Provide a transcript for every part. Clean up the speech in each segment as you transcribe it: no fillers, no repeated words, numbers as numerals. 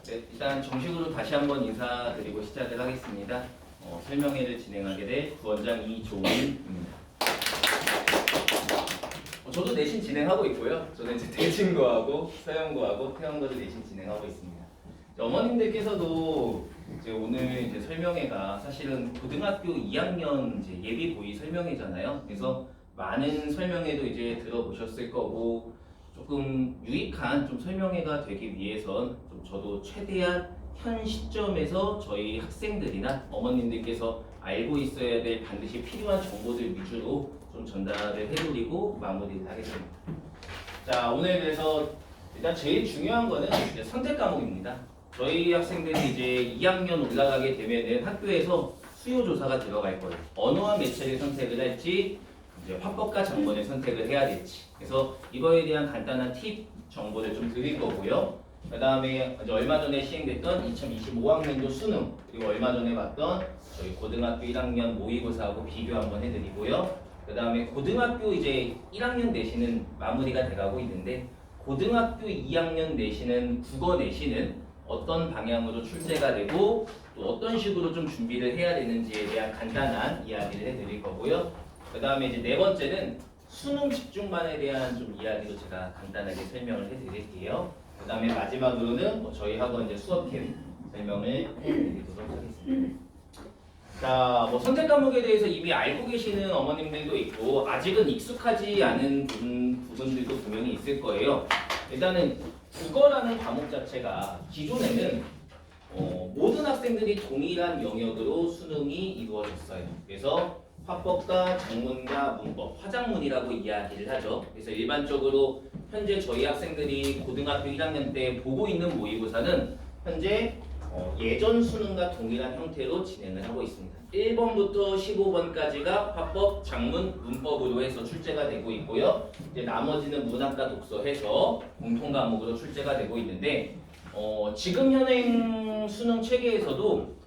네, 일단 정식으로 다시 한번 인사드리고 시작을 하겠습니다. 설명회를 진행하게 될 부원장 이조은입니다. 저도 내신 진행하고 있고요. 저는 이제 대진고하고 서영고하고 태영고를 내신 진행하고 있습니다. 어머님들께서도 이제 오늘 이제 설명회가 사실은 고등학교 2학년 이제 예비 고의 설명회잖아요. 그래서 많은 설명회도 이제 들어보셨을 거고 조금 유익한 좀 설명회가 되기 위해선 좀 저도 최대한 현 시점에서 저희 학생들이나 어머님들께서 알고 있어야 될 반드시 필요한 정보들 위주로 좀 전달을 해드리고 마무리를 하겠습니다. 자, 오늘 그래서 일단 제일 중요한 거는 이제 선택 과목입니다. 저희 학생들이 이제 2학년 올라가게 되면은 학교에서 수요 조사가 들어갈 거예요. 언어와 매체를 선택을 할지 이제 화법과 장문을 선택을 해야 될지. 그래서 이거에 대한 간단한 팁 정보를 좀 드릴 거고요. 그 다음에 얼마 전에 시행됐던 2025학년도 수능, 그리고 얼마 전에 봤던 저희 고등학교 1학년 모의고사하고 비교 한번 해드리고요. 그 다음에 고등학교 이제 1학년 내신은 마무리가 돼가고 있는데 고등학교 2학년 내신은 국어 내신은 어떤 방향으로 출제가 되고 또 어떤 식으로 좀 준비를 해야 되는지에 대한 간단한 이야기를 해드릴 거고요. 그 다음에 이제 네 번째는 수능 집중반에 대한 좀 이야기도 제가 간단하게 설명을 해드릴게요. 그 다음에 마지막으로는 저희 학원 이제 수업 계획 설명을 해드리도록 하겠습니다. 자, 선택 과목에 대해서 이미 알고 계시는 어머님들도 있고 아직은 익숙하지 않은 부분들도 분명히 있을 거예요. 일단은 국어라는 과목 자체가 기존에는 모든 학생들이 동일한 영역으로 수능이 이루어졌어요. 그래서 화법과 장문과 문법, 화장문이라고 이야기를 하죠. 그래서 일반적으로 현재 저희 학생들이 고등학교 1학년 때 보고 있는 모의고사는 현재 예전 수능과 동일한 형태로 진행을 하고 있습니다. 1번부터 15번까지가 화법, 장문, 문법으로 해서 출제가 되고 있고요. 이제 나머지는 문학과 독서 해서 공통 과목으로 출제가 되고 있는데 지금 현행 수능 체계에서도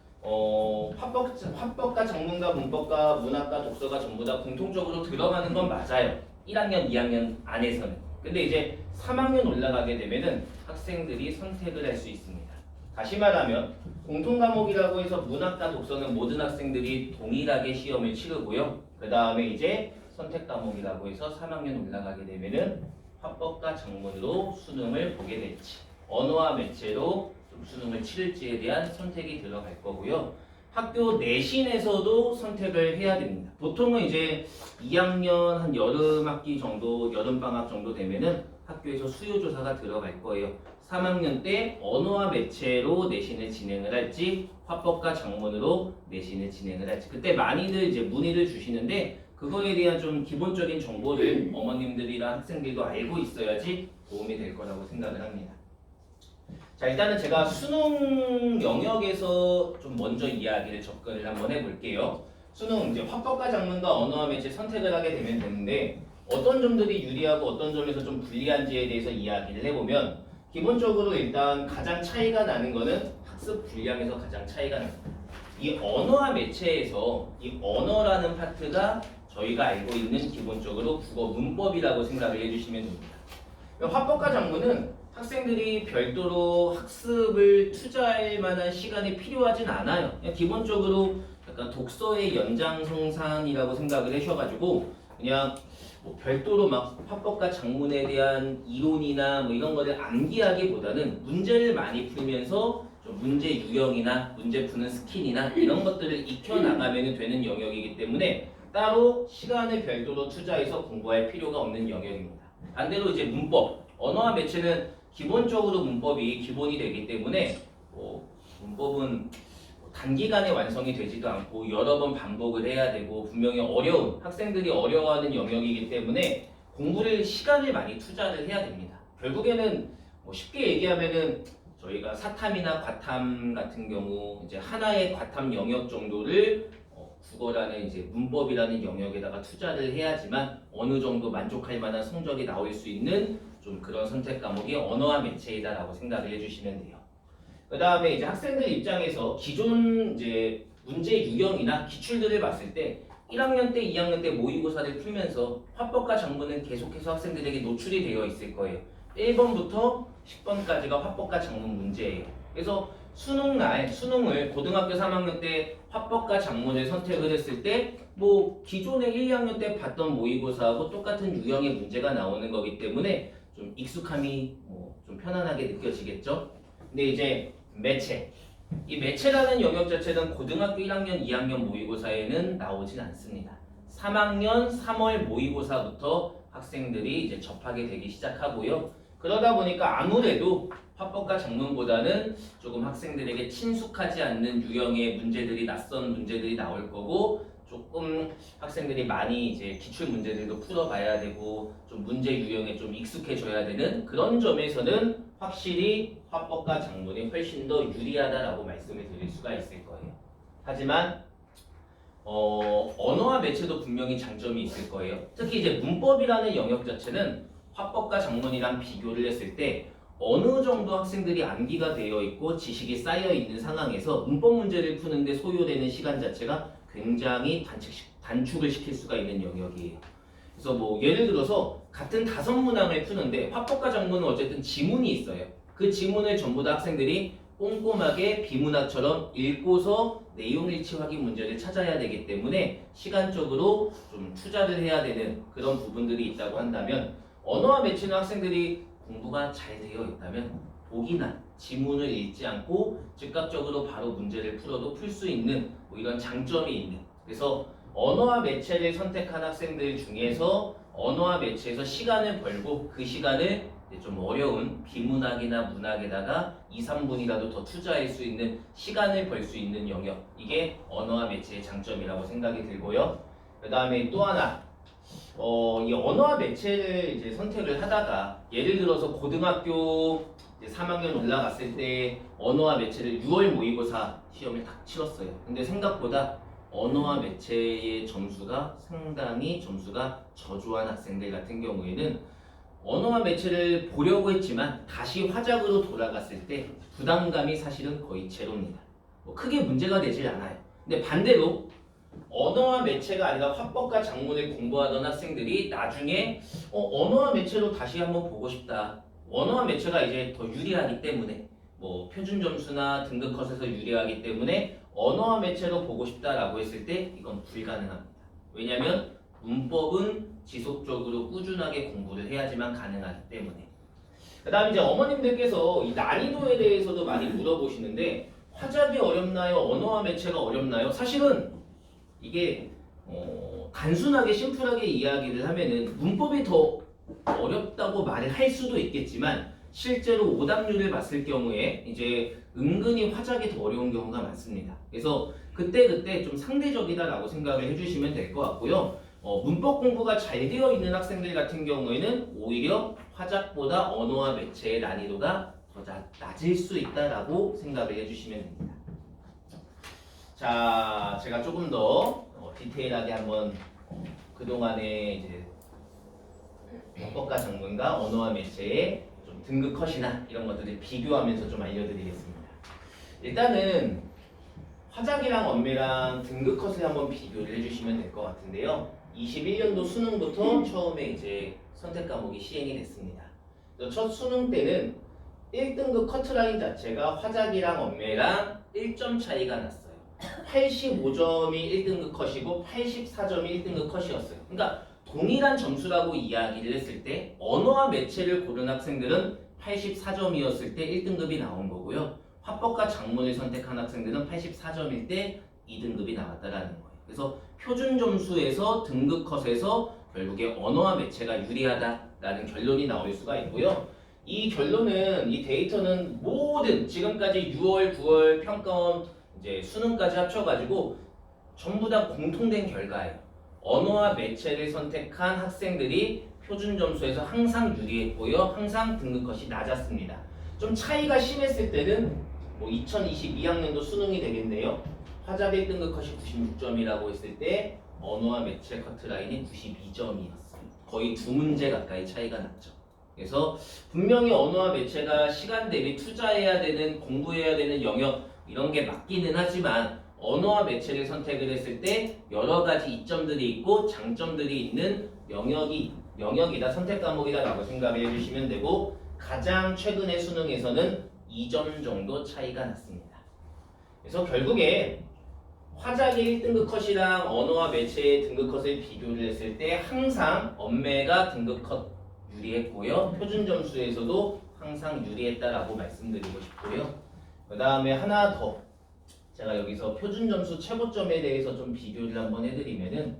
화법과 장문과 문법과 문학과 독서가 전부 다 공통적으로 들어가는 건 맞아요. 1학년, 2학년 안에서는. 근데 이제 3학년 올라가게 되면은 학생들이 선택을 할 수 있습니다. 다시 말하면 공통 과목이라고 해서 문학과 독서는 모든 학생들이 동일하게 시험을 치르고요. 그 다음에 이제 선택 과목이라고 해서 3학년 올라가게 되면은 화법과 장문으로 수능을 보게 될지, 언어와 매체로 수능을 치를지에 대한 선택이 들어갈 거고요. 학교 내신에서도 선택을 해야 됩니다. 보통은 이제 2학년 한 여름 학기 정도, 여름 방학 정도 되면은 학교에서 수요 조사가 들어갈 거예요. 3학년 때 언어와 매체로 내신을 진행을 할지, 화법과 장문으로 내신을 진행을 할지. 그때 많이들 이제 문의를 주시는데 그거에 대한 좀 기본적인 정보를 어머님들이랑 학생들도 알고 있어야지 도움이 될 거라고 생각을 합니다. 자, 일단은 제가 수능 영역에서 좀 먼저 이야기를 접근을 한번 해볼게요. 수능 이제 화법과 장문과 언어와 매체 선택을 하게 되면 되는데 어떤 점들이 유리하고 어떤 점에서 좀 불리한지에 대해서 이야기를 해보면 기본적으로 일단 가장 차이가 나는 거는 학습 분량에서 가장 차이가 납니다. 이 언어와 매체에서 이 언어라는 파트가 저희가 알고 있는 기본적으로 국어 문법이라고 생각을 해주시면 됩니다. 화법과 장문은 학생들이 별도로 학습을 투자할 만한 시간이 필요하진 않아요. 그냥 기본적으로 약간 독서의 연장선상이라고 생각을 하셔가지고 그냥 별도로 막 화법과 장문에 대한 이론이나 이런 거를 암기하기보다는 문제를 많이 풀면서 좀 문제 유형이나 문제 푸는 스킬이나 이런 것들을 익혀나가면 되는 영역이기 때문에 따로 시간을 별도로 투자해서 공부할 필요가 없는 영역입니다. 반대로 이제 문법, 언어와 매체는 기본적으로 문법이 기본이 되기 때문에 문법은 단기간에 완성이 되지도 않고 여러 번 반복을 해야 되고 분명히 어려운 학생들이 어려워하는 영역이기 때문에 공부를 시간을 많이 투자를 해야 됩니다. 결국에는 쉽게 얘기하면은 저희가 사탐이나 과탐 같은 경우 이제 하나의 과탐 영역 정도를 국어라는 이제 문법이라는 영역에다가 투자를 해야지만 어느 정도 만족할 만한 성적이 나올 수 있는 좀 그런 선택 과목이 언어와 매체이다라고 생각을 해주시면 돼요. 그 다음에 이제 학생들 입장에서 기존 이제 문제 유형이나 기출들을 봤을 때 1학년 때, 2학년 때 모의고사를 풀면서 화법과 장문은 계속해서 학생들에게 노출이 되어 있을 거예요. 1번부터 10번까지가 화법과 작문 문제예요. 그래서 수능을 고등학교 3학년 때 화법과 작문을 선택을 했을 때 뭐 기존에 1, 2학년 때 봤던 모의고사하고 똑같은 유형의 문제가 나오는 거기 때문에 좀 익숙함이 좀 편안하게 느껴지겠죠. 근데 이제 이 매체라는 영역 자체는 고등학교 1학년, 2학년 모의고사에는 나오진 않습니다. 3학년 3월 모의고사부터 학생들이 이제 접하게 되기 시작하고요. 그러다 보니까 아무래도 화법과 작문보다는 조금 학생들에게 친숙하지 않는 유형의 문제들이 낯선 문제들이 나올 거고 조금 학생들이 많이 이제 기출 문제들도 풀어봐야 되고 좀 문제 유형에 좀 익숙해져야 되는 그런 점에서는 확실히 화법과 작문이 훨씬 더 유리하다라고 말씀을 드릴 수가 있을 거예요. 하지만 언어와 매체도 분명히 장점이 있을 거예요. 특히 이제 문법이라는 영역 자체는 화법과 작문이랑 비교를 했을 때 어느 정도 학생들이 암기가 되어 있고 지식이 쌓여 있는 상황에서 문법 문제를 푸는데 소요되는 시간 자체가 굉장히 단축을 시킬 수가 있는 영역이에요. 그래서 뭐 예를 들어서 같은 5문항을 푸는데 화법과 작문은 어쨌든 지문이 있어요. 그 지문을 전부 다 학생들이 꼼꼼하게 비문학처럼 읽고서 내용 일치 확인 문제를 찾아야 되기 때문에 시간적으로 좀 투자를 해야 되는 그런 부분들이 있다고 한다면 언어와 매체는 학생들이 공부가 잘 되어 있다면 보기나 지문을 읽지 않고 즉각적으로 바로 문제를 풀어도 풀 수 있는 뭐 이런 장점이 있는, 그래서 언어와 매체를 선택한 학생들 중에서 언어와 매체에서 시간을 벌고 그 시간을 좀 어려운 비문학이나 문학에다가 2, 3분이라도 더 투자할 수 있는 시간을 벌 수 있는 영역, 이게 언어와 매체의 장점이라고 생각이 들고요. 그 다음에 또 하나, 이 언어와 매체를 이제 선택을 하다가 예를 들어서 고등학교 3학년 올라갔을 때 언어와 매체를 6월 모의고사 시험을 딱 치렀어요. 근데 생각보다 언어와 매체의 점수가 상당히 저조한 학생들 같은 경우에는 언어와 매체를 보려고 했지만 다시 화작으로 돌아갔을 때 부담감이 사실은 거의 제로입니다. 뭐 크게 문제가 되질 않아요. 근데 반대로 언어와 매체가 아니라 화법과 작문을 공부하던 학생들이 나중에 언어와 매체로 다시 한번 보고 싶다. 언어와 매체가 이제 더 유리하기 때문에 뭐 표준 점수나 등급 컷에서 유리하기 때문에 언어와 매체로 보고 싶다라고 했을 때 이건 불가능합니다. 왜냐하면 문법은 지속적으로 꾸준하게 공부를 해야지만 가능하기 때문에. 그 다음에 이제 어머님들께서 이 난이도에 대해서도 많이 물어보시는데 화작이 어렵나요? 언어와 매체가 어렵나요? 사실은 이게 단순하게 심플하게 이야기를 하면은 문법이 더 어렵다고 말을 할 수도 있겠지만 실제로 오답률을 봤을 경우에 이제 은근히 화작이 더 어려운 경우가 많습니다. 그래서 그때 좀 상대적이다라고 생각을 해주시면 될 것 같고요. 문법 공부가 잘 되어 있는 학생들 같은 경우에는 오히려 화작보다 언어와 매체의 난이도가 더 낮을 수 있다라고 생각을 해주시면 됩니다. 자, 제가 조금 더 디테일하게 한번 그동안의 이제 화법과 작문과 언어와 매체의 좀 등급 컷이나 이런 것들을 비교하면서 좀 알려드리겠습니다. 일단은 화작이랑 언매랑 등급 컷을 한번 비교를 해주시면 될 것 같은데요. 21년도 수능부터 처음에 이제 선택 과목이 시행이 됐습니다. 첫 수능 때는 1등급 커트라인 자체가 화작이랑 언매랑 1점 차이가 났어요. 85점이 1등급 컷이고 84점이 1등급 컷이었어요. 그러니까 동일한 점수라고 이야기를 했을 때 언어와 매체를 고른 학생들은 84점이었을 때 1등급이 나온 거고요. 화법과 작문을 선택한 학생들은 84점일 때 2등급이 나왔다라는 거예요. 그래서 표준 점수에서 등급 컷에서 결국에 언어와 매체가 유리하다라는 결론이 나올 수가 있고요. 이 결론은, 이 데이터는 모든 지금까지 6월, 9월 평가원 이제 수능까지 합쳐가지고 전부 다 공통된 결과예요. 언어와 매체를 선택한 학생들이 표준 점수에서 항상 유리했고요. 항상 등급 컷이 낮았습니다. 좀 차이가 심했을 때는 뭐 2022학년도 수능이 되겠네요. 화작 1등급 컷이 96점이라고 했을 때 언어와 매체 커트라인이 92점이었어요. 거의 2문제 가까이 차이가 났죠. 그래서 분명히 언어와 매체가 시간 대비 투자해야 되는, 공부해야 되는 영역 이런 게 맞기는 하지만 언어와 매체를 선택을 했을 때 여러 가지 이점들이 있고 장점들이 있는 영역이다, 선택 과목이다 라고 생각을 해주시면 되고, 가장 최근의 수능에서는 2점 정도 차이가 났습니다. 그래서 결국에 화작의 1등급 컷이랑 언어와 매체의 등급 컷을 비교를 했을 때 항상 언매가 등급 컷 유리했고요. 표준 점수에서도 항상 유리했다라고 말씀드리고 싶고요. 그 다음에 하나 더 제가 여기서 표준 점수 최고점에 대해서 좀 비교를 한번 해드리면은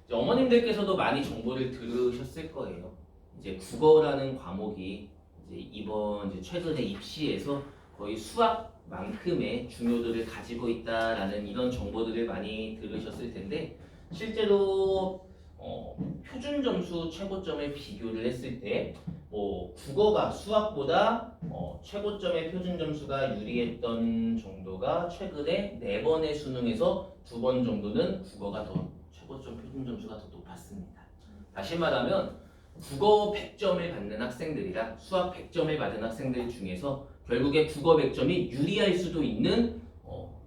이제 어머님들께서도 많이 정보를 들으셨을 거예요. 이제 국어라는 과목이 이제 이번 이제 최근에 입시에서 거의 수학만큼의 중요도를 가지고 있다라는 이런 정보들을 많이 들으셨을 텐데 실제로 표준 점수 최고점을 비교를 했을 때 국어가 수학보다 최고점의 표준 점수가 유리했던 정도가 최근에 4번의 수능에서 2번 정도는 국어가 더 최고점 표준 점수가 더 높았습니다. 다시 말하면 국어 100점을 받는 학생들이랑 수학 100점을 받은 학생들 중에서 결국에 국어 100점이 유리할 수도 있는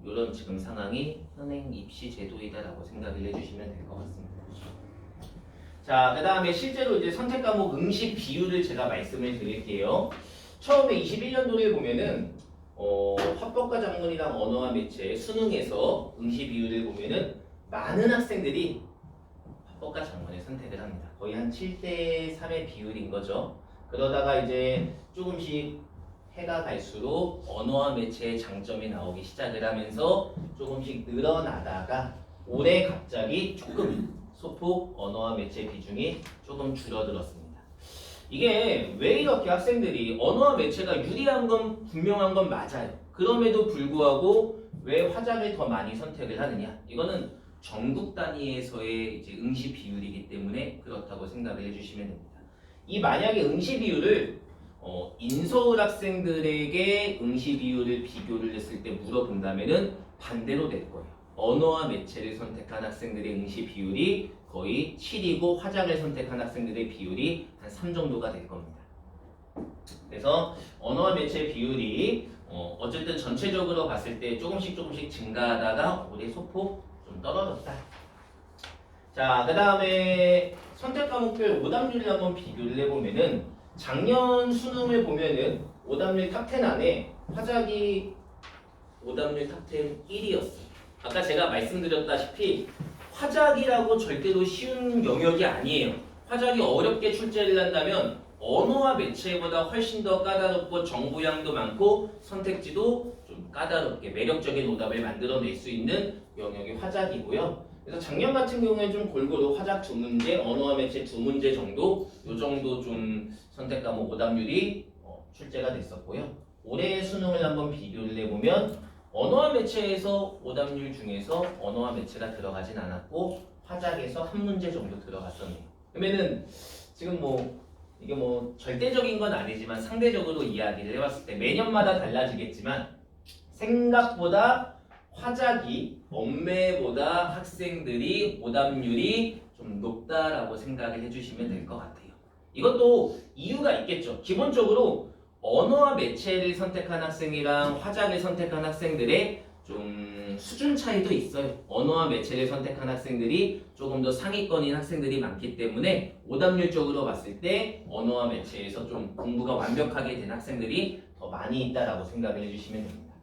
이런 지금 상황이 현행 입시 제도이다라고 생각을 해주시면 될 것 같습니다. 자, 그 다음에 실제로 이제 선택 과목 응시 비율을 제가 말씀을 드릴게요. 처음에 21년도를 보면은 화법과 작문이랑 언어와 매체 수능에서 응시 비율을 보면은 많은 학생들이 화법과 작문을 선택을 합니다. 거의 한 7대 3의 비율인 거죠. 그러다가 이제 조금씩 해가 갈수록 언어와 매체의 장점이 나오기 시작을 하면서 조금씩 늘어나다가 올해 갑자기 조금 소폭 언어와 매체 비중이 조금 줄어들었습니다. 이게 왜 이렇게 학생들이 언어와 매체가 유리한 건 분명한 건 맞아요. 그럼에도 불구하고 왜 화작을 더 많이 선택을 하느냐? 이거는 전국 단위에서의 이제 응시 비율이기 때문에 그렇다고 생각을 해주시면 됩니다. 이 만약에 응시 비율을 인서울 학생들에게 응시 비율을 비교를 했을 때 물어본다면은 반대로 될 거예요. 언어와 매체를 선택한 학생들의 응시 비율이 거의 7이고 화작을 선택한 학생들의 비율이 한 3 정도가 될 겁니다. 그래서 언어와 매체 비율이 어쨌든 전체적으로 봤을 때 조금씩 증가하다가 올해 소폭 좀 떨어졌다. 자, 그 다음에 선택 과목별 오답률을 한번 비교를 해보면은 작년 수능을 보면은 오답률 탑10 안에 화작이 오답률 탑10 1위였어요. 아까 제가 말씀드렸다시피 화작이라고 절대로 쉬운 영역이 아니에요. 화작이 어렵게 출제를 한다면 언어와 매체보다 훨씬 더 까다롭고 정보량도 많고 선택지도 좀 까다롭게 매력적인 오답을 만들어낼 수 있는 영역이 화작이고요. 그래서 작년 같은 경우에 좀 골고루 화작 2문제, 언어와 매체 2문제 정도 요 정도 좀 선택 과목 오답률이 출제가 됐었고요. 올해 수능을 한번 비교를 해보면 언어와 매체에서 오답률 중에서 언어와 매체가 들어가진 않았고 화작에서 한 문제 정도 들어갔었네요. 그러면은 지금 이게 절대적인 건 아니지만 상대적으로 이야기를 해봤을 때 매년마다 달라지겠지만 생각보다 화작이 언매보다 학생들이 오답률이 좀 높다라고 생각을 해주시면 될 것 같아요. 이것도 이유가 있겠죠. 기본적으로 언어와 매체를 선택한 학생이랑 화작을 선택한 학생들의 좀 수준 차이도 있어요. 언어와 매체를 선택한 학생들이 조금 더 상위권인 학생들이 많기 때문에 오답률적으로 봤을 때 언어와 매체에서 좀 공부가 완벽하게 된 학생들이 더 많이 있다라고 생각을 해주시면 됩니다.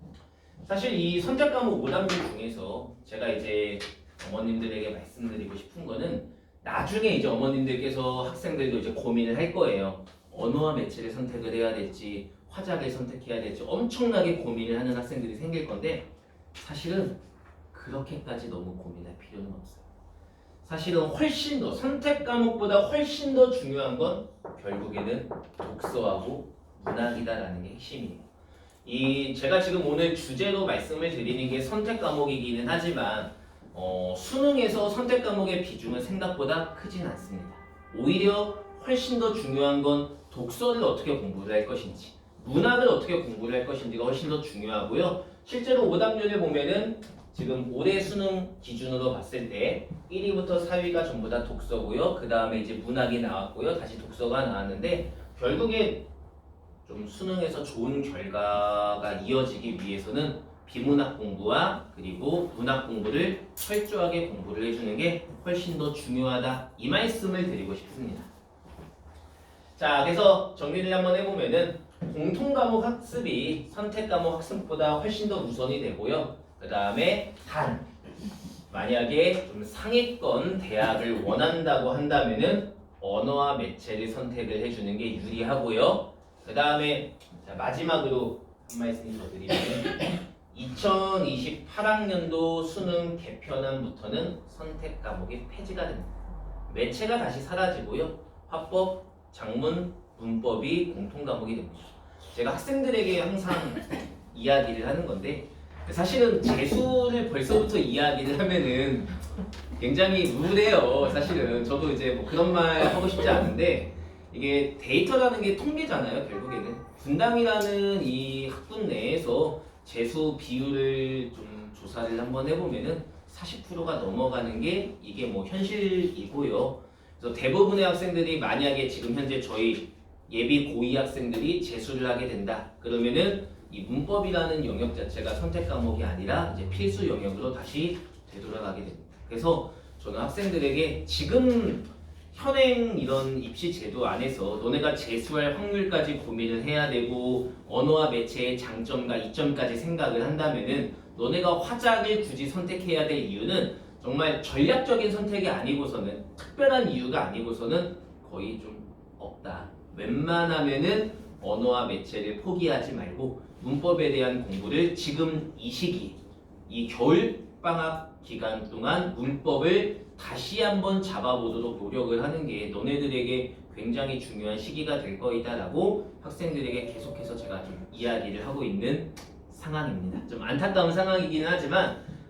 사실 이 선택 과목 오답률 중에서 제가 이제 어머님들에게 말씀드리고 싶은 거는 나중에 이제 어머님들께서 학생들도 이제 고민을 할 거예요. 언어와 매체를 선택을 해야 될지 화작을 선택해야 될지 엄청나게 고민을 하는 학생들이 생길 건데 사실은 그렇게까지 너무 고민할 필요는 없어요. 사실은 훨씬 더 선택 과목보다 훨씬 더 중요한 건 결국에는 독서하고 문학이다라는 게 핵심이에요. 제가 지금 오늘 주제로 말씀을 드리는 게 선택 과목이기는 하지만 수능에서 선택 과목의 비중은 생각보다 크진 않습니다. 오히려 훨씬 더 중요한 건 독서를 어떻게 공부를 할 것인지, 문학을 어떻게 공부를 할 것인지가 훨씬 더 중요하고요. 실제로 오답률을 보면은 지금 올해 수능 기준으로 봤을 때 1위부터 4위가 전부 다 독서고요. 그 다음에 이제 문학이 나왔고요. 다시 독서가 나왔는데 결국에 좀 수능에서 좋은 결과가 이어지기 위해서는 비문학 공부와 그리고 문학 공부를 철저하게 공부를 해주는 게 훨씬 더 중요하다. 이 말씀을 드리고 싶습니다. 자, 그래서 정리를 한번 해보면은 공통과목 학습이 선택과목 학습보다 훨씬 더 우선이 되고요. 그 다음에 단 만약에 좀 상위권 대학을 원한다고 한다면은 언어와 매체를 선택을 해주는 게 유리하고요. 그 다음에 마지막으로 한 말씀 더 드리면 2028학년도 수능 개편안부터는 선택 과목이 폐지가 됩니다. 매체가 다시 사라지고요. 화법, 작문, 문법이 공통 과목이 됩니다. 제가 학생들에게 항상 이야기를 하는 건데 사실은 재수를 벌써부터 이야기를 하면은 굉장히 우울해요. 사실은 저도 이제 뭐 그런 말 하고 싶지 않은데 이게 데이터라는 게 통계잖아요. 결국에는 분당이라는 이 학군 내에서 재수 비율을 좀 조사를 한번 해보면은 40%가 넘어가는 게 이게 뭐 현실이고요. 그래서 대부분의 학생들이 만약에 지금 현재 저희 예비 고2 학생들이 재수를 하게 된다. 그러면은 이 문법이라는 영역 자체가 선택 과목이 아니라 이제 필수 영역으로 다시 되돌아가게 됩니다. 그래서 저는 학생들에게 지금 현행 이런 입시 제도 안에서 너네가 재수할 확률까지 고민을 해야 되고 언어와 매체의 장점과 이점까지 생각을 한다면은 너네가 화작을 굳이 선택해야 될 이유는 정말 전략적인 선택이 아니고서는 특별한 이유가 아니고서는 거의 좀 없다. 웬만하면은 언어와 매체를 포기하지 말고 문법에 대한 공부를 지금 이 시기, 이 겨울 방학 기간 동안 문법을 다시 한번 잡아보도록 노력을 하는 게 너네들에게 굉장히 중요한 시기가 될 거이다라고 학생들에게 계속해서 제가 좀 이야기를 하고 있는 상황입니다. 좀 안타까운 상황이기는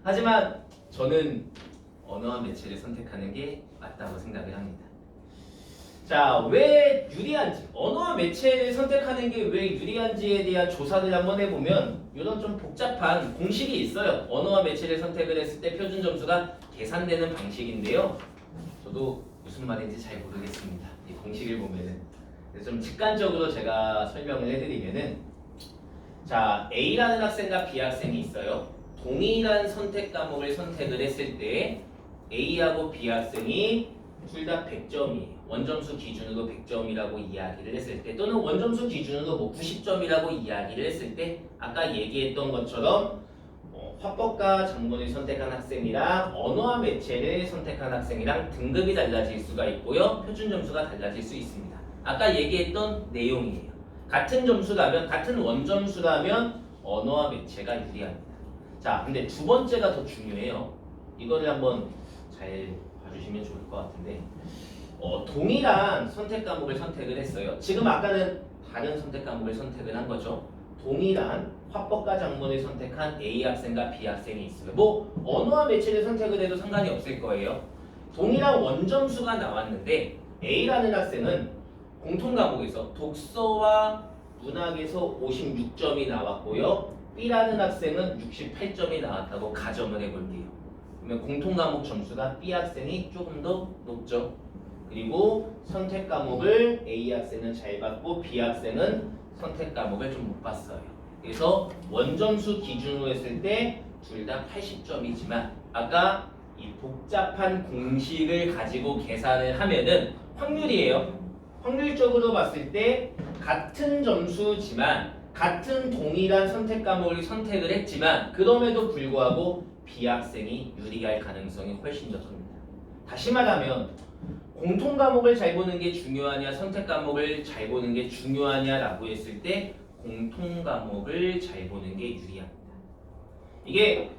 하지만 저는 언어와 매체를 선택하는 게 맞다고 생각을 합니다. 자, 왜 유리한지, 언어와 매체를 선택하는 게 왜 유리한지에 대한 조사를 한번 해보면 이런 좀 복잡한 공식이 있어요. 언어와 매체를 선택을 했을 때 표준 점수가 계산되는 방식인데요. 저도 무슨 말인지 잘 모르겠습니다. 이 공식을 보면은. 그래서 좀 직관적으로 제가 설명을 해드리면은 자, A라는 학생과 B 학생이 있어요. 동일한 선택 과목을 선택을 했을 때 A하고 B 학생이 둘 다 100점이에요. 원점수 기준으로 100점이라고 이야기를 했을 때 또는 원점수 기준으로 뭐 90점이라고 이야기를 했을 때 아까 얘기했던 것처럼 화법과 작문을 선택한 학생이랑 언어와 매체를 선택한 학생이랑 등급이 달라질 수가 있고요. 표준 점수가 달라질 수 있습니다. 아까 얘기했던 내용이에요. 같은 점수라면 같은 원점수라면 언어와 매체가 유리합니다. 자, 근데 두 번째가 더 중요해요. 이거를 한번 잘 봐주시면 좋을 것 같은데 동일한 선택 과목을 선택을 했어요. 지금 아까는 다른 선택 과목을 선택을 한 거죠. 동일한 화법과 작문을 선택한 A 학생과 B 학생이 있어요. 뭐 언어와 매체를 선택을 해도 상관이 없을 거예요. 동일한 원점수가 나왔는데 A라는 학생은 공통 과목에서 독서와 문학에서 56점이 나왔고요. B라는 학생은 68점이 나왔다고 가정을 해볼게요. 그러면 공통 과목 점수가 B 학생이 조금 더 높죠. 그리고 선택 과목을 A 학생은 잘 받고 B 학생은 선택 과목을 좀 못 봤어요. 그래서 원점수 기준으로 했을 때 둘 다 80점이지만 아까 이 복잡한 공식을 가지고 계산을 하면은 확률이에요. 확률적으로 봤을 때 같은 점수지만 같은 동일한 선택 과목을 선택을 했지만 그럼에도 불구하고 B 학생이 유리할 가능성이 훨씬 더 큽니다. 다시 말하면 공통 과목을 잘 보는 게 중요하냐 선택 과목을 잘 보는 게 중요하냐라고 했을 때 공통 과목을 잘 보는 게 유리합니다. 이게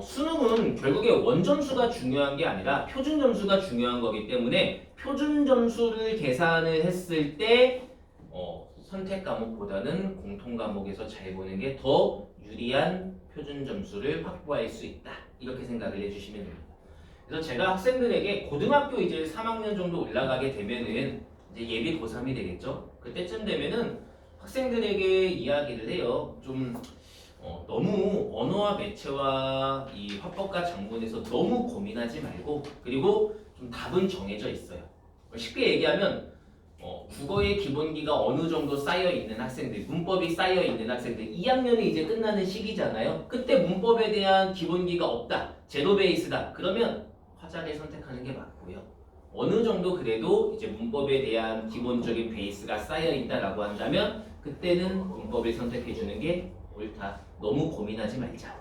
수능은 결국에 원점수가 중요한 게 아니라 표준 점수가 중요한 거기 때문에 표준 점수를 계산을 했을 때 선택 과목보다는 공통 과목에서 잘 보는 게 더 유리한 표준 점수를 확보할 수 있다. 이렇게 생각을 해주시면 됩니다. 그래서 제가 학생들에게 고등학교 이제 3학년 정도 올라가게 되면은 이제 예비 고3이 되겠죠. 그때쯤 되면은 학생들에게 이야기를 해요. 좀 너무 언어와 매체와 이 화법과 작문에서 너무 고민하지 말고 그리고 좀 답은 정해져 있어요. 쉽게 얘기하면 국어의 기본기가 어느 정도 쌓여 있는 학생들, 문법이 쌓여 있는 학생들, 2학년이 이제 끝나는 시기잖아요. 그때 문법에 대한 기본기가 없다, 제로 베이스다. 그러면 화작을 선택하는 게 맞고요. 어느 정도 그래도 이제 문법에 대한 기본적인 베이스가 쌓여 있다라고 한다면 그때는 문법을 선택해 주는 게 옳다. 너무 고민하지 말자.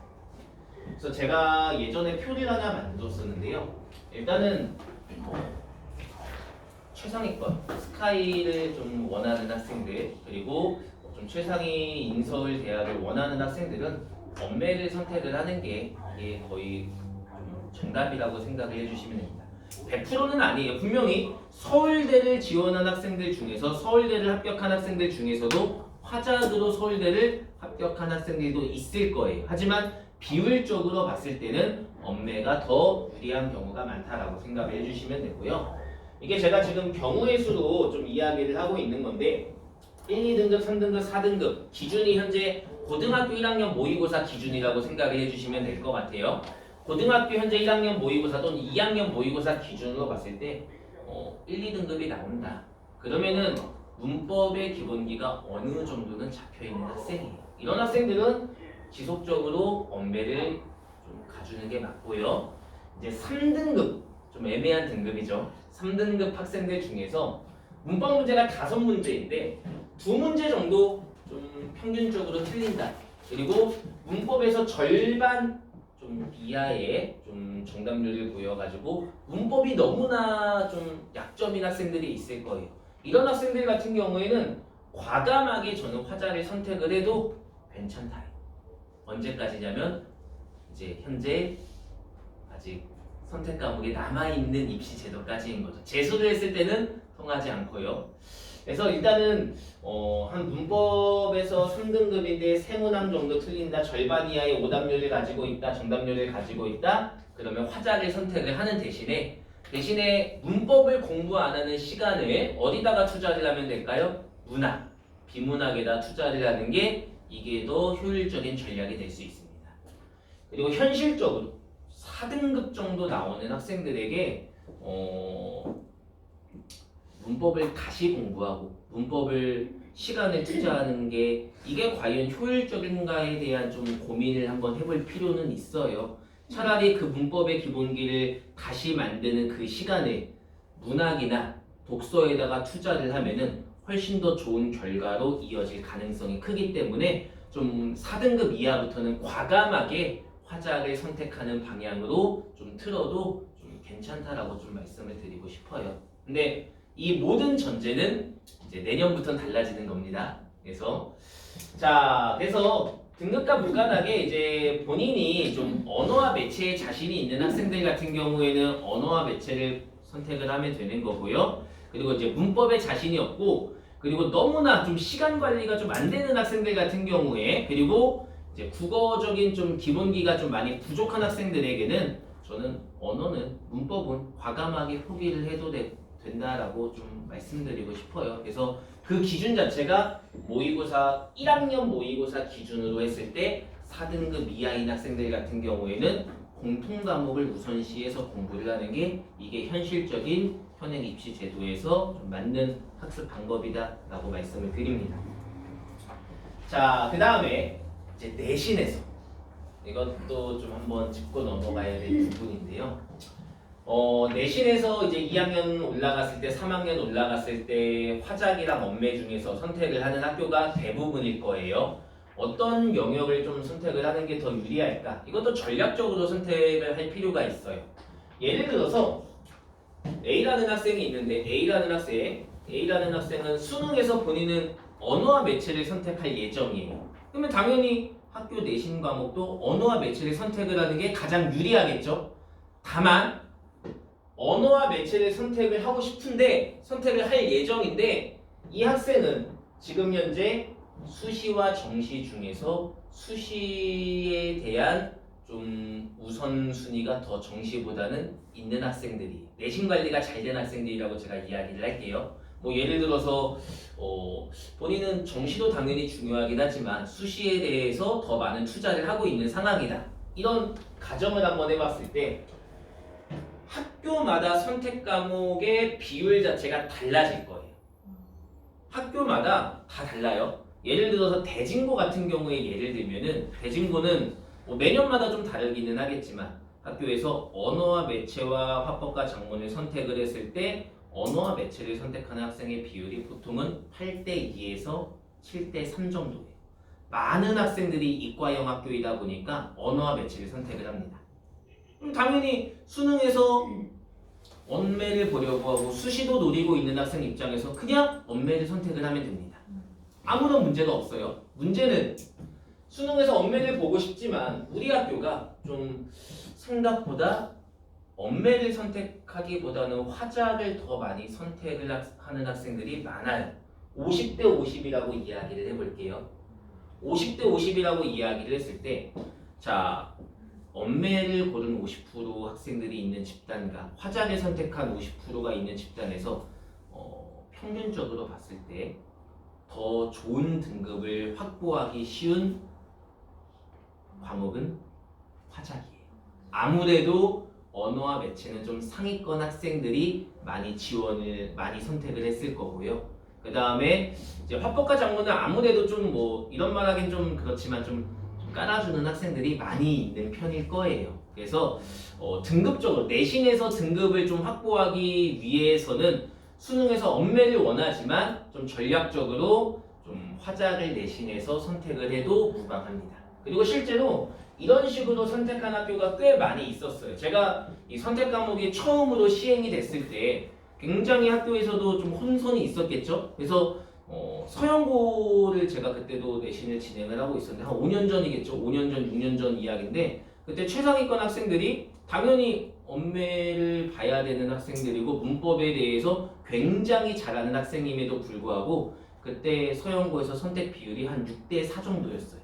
그래서 제가 예전에 표를 하나 만들었었는데요. 일단은 최상위권 스카이를 좀 원하는 학생들, 그리고 좀 최상위 인서울 대학을 원하는 학생들은 엄매를 선택을 하는 게 이게 거의 좀 정답이라고 생각을 해주시면 됩니다. 100%는 아니에요. 분명히 서울대를 지원한 학생들 중에서, 서울대를 합격한 학생들 중에서도 화작으로 서울대를 합격한 학생들도 있을 거예요. 하지만 비율적으로 봤을 때는 엄매가 더 유리한 경우가 많다라고 생각을 해주시면 되고요. 이게 제가 지금 경우의 수로 좀 이야기를 하고 있는 건데 1, 2등급, 3등급, 4등급 기준이 현재 고등학교 1학년 모의고사 기준이라고 생각을 해주시면 될 것 같아요. 고등학교 현재 1학년 모의고사 또는 2학년 모의고사 기준으로 봤을 때 1, 2등급이 나온다. 그러면은 문법의 기본기가 어느 정도는 잡혀있는 학생이에요. 이런 학생들은 지속적으로 엄매를 좀 가주는 게 맞고요. 이제 3등급, 좀 애매한 등급이죠. 3등급 학생들 중에서 문법 문제가 5문제인데 2문제 정도 좀 평균적으로 틀린다. 그리고 문법에서 절반 좀 이하의 좀 정답률을 보여가지고 문법이 너무나 좀 약점인 학생들이 있을 거예요. 이런 학생들 같은 경우에는 과감하게 저는 화자를 선택을 해도 괜찮다. 언제까지냐면 이제 현재 아직 선택 과목이 남아있는 입시 제도까지인 거죠. 재수를 했을 때는 통하지 않고요. 그래서 일단은 한 문법에서 3등급인데 3문항 정도 틀린다, 절반 이하의 오답률을 가지고 있다, 정답률을 가지고 있다, 그러면 화자를 선택을 하는 대신에 문법을 공부 안 하는 시간을 어디다가 투자를 하면 될까요? 문학, 비문학에다 투자를 하는 게 이게 더 효율적인 전략이 될 수 있습니다. 그리고 현실적으로 4등급 정도 나오는 학생들에게 문법을 다시 공부하고 문법을 시간을 투자하는 게 이게 과연 효율적인가에 대한 좀 고민을 한번 해볼 필요는 있어요. 차라리 그 문법의 기본기를 다시 만드는 그 시간에 문학이나 독서에다가 투자를 하면은 훨씬 더 좋은 결과로 이어질 가능성이 크기 때문에 좀 4등급 이하부터는 과감하게 화작을 선택하는 방향으로 좀 틀어도 좀 괜찮다라고 좀 말씀을 드리고 싶어요. 근데 이 모든 전제는 이제 내년부터는 달라지는 겁니다. 그래서 등급과 무관하게 이제 본인이 좀 언어와 매체에 자신이 있는 학생들 같은 경우에는 언어와 매체를 선택을 하면 되는 거고요. 그리고 이제 문법에 자신이 없고 그리고 너무나 좀 시간 관리가 좀 안 되는 학생들 같은 경우에 그리고 이제 국어적인 좀 기본기가 좀 많이 부족한 학생들에게는 저는 언어는 문법은 과감하게 포기를 해도 된다라고 좀 말씀드리고 싶어요. 그래서 그 기준 자체가 모의고사 1학년 모의고사 기준으로 했을 때 4등급 이하인 학생들 같은 경우에는 공통 과목을 우선시해서 공부를 하는 게 이게 현실적인 현행 입시 제도에서 좀 맞는 학습 방법이다라고 말씀을 드립니다. 자, 그 다음에 이제 내신에서 이것도 좀 한번 짚고 넘어가야 될 부분인데요. 내신에서 이제 2학년 올라갔을 때, 3학년 올라갔을 때 화작이랑 엄매 중에서 선택을 하는 학교가 대부분일 거예요. 어떤 영역을 좀 선택을 하는 게 더 유리할까? 이것도 전략적으로 선택을 할 필요가 있어요. 예를 들어서 A라는 학생이 있는데 A라는 학생은 수능에서 본인은 언어와 매체를 선택할 예정이에요. 그러면 당연히 학교 내신 과목도 언어와 매체를 선택을 하는 게 가장 유리하겠죠. 다만 언어와 매체를 선택을 하고 싶은데 선택을 할 예정인데 이 학생은 지금 현재 수시와 정시 중에서 수시에 대한 좀 우선순위가 더 정시보다는 있는 학생들이 내신 관리가 잘 된 학생들이라고 제가 이야기를 할게요. 뭐 예를 들어서 본인은 정시도 당연히 중요하긴 하지만 수시에 대해서 더 많은 투자를 하고 있는 상황이다. 이런 가정을 한번 해봤을 때 학교마다 선택 과목의 비율 자체가 달라질 거예요. 학교마다 다 달라요. 예를 들어서 대진고 같은 경우에 예를 들면은 대진고는 뭐 매년마다 좀 다르기는 하겠지만 학교에서 언어와 매체와 화법과 작문을 선택을 했을 때 언어와 매체를 선택하는 학생의 비율이 보통은 8대 2에서 7대 3 정도예요. 많은 학생들이 이과형 학교이다 보니까 언어와 매체를 선택을 합니다. 당연히 수능에서 언매를 보려고 하고 수시도 노리고 있는 학생 입장에서 그냥 언매를 선택을 하면 됩니다. 아무런 문제가 없어요. 문제는 수능에서 언매를 보고 싶지만 우리 학교가 좀 생각보다 언매를 선택하기보다는 화작을 더 많이 선택을 하는 학생들이 많아요. 50대 50이라고 이야기를 해볼게요. 50대 50이라고 이야기를 했을 때, 자, 언매를 고른 50% 학생들이 있는 집단과 화작을 선택한 50%가 있는 집단에서 평균적으로 봤을 때 더 좋은 등급을 확보하기 쉬운 과목은 화작이에요. 아무래도 언어와 매체는 좀 상위권 학생들이 많이 선택을 했을 거고요. 그 다음에 이제 화법과 작문은 아무래도 좀 뭐 이런 말하긴 좀 그렇지만 좀 깔아주는 학생들이 많이 있는 편일 거예요. 그래서 등급적으로 내신에서 등급을 좀 확보하기 위해서는 수능에서 언매를 원하지만 좀 전략적으로 좀 화작을 내신에서 선택을 해도 무방합니다. 그리고 실제로 이런 식으로 선택한 학교가 꽤 많이 있었어요. 제가 이 선택 과목이 처음으로 시행이 됐을 때 굉장히 학교에서도 좀 혼선이 있었겠죠. 그래서 서영고를 제가 그때도 내신을 진행을 하고 있었는데 한 5년 전이겠죠. 5년 전, 6년 전 이야기인데 그때 최상위권 학생들이 당연히 언매를 봐야 되는 학생들이고 문법에 대해서 굉장히 잘하는 학생임에도 불구하고 그때 서영고에서 선택 비율이 한 6대 4 정도였어요.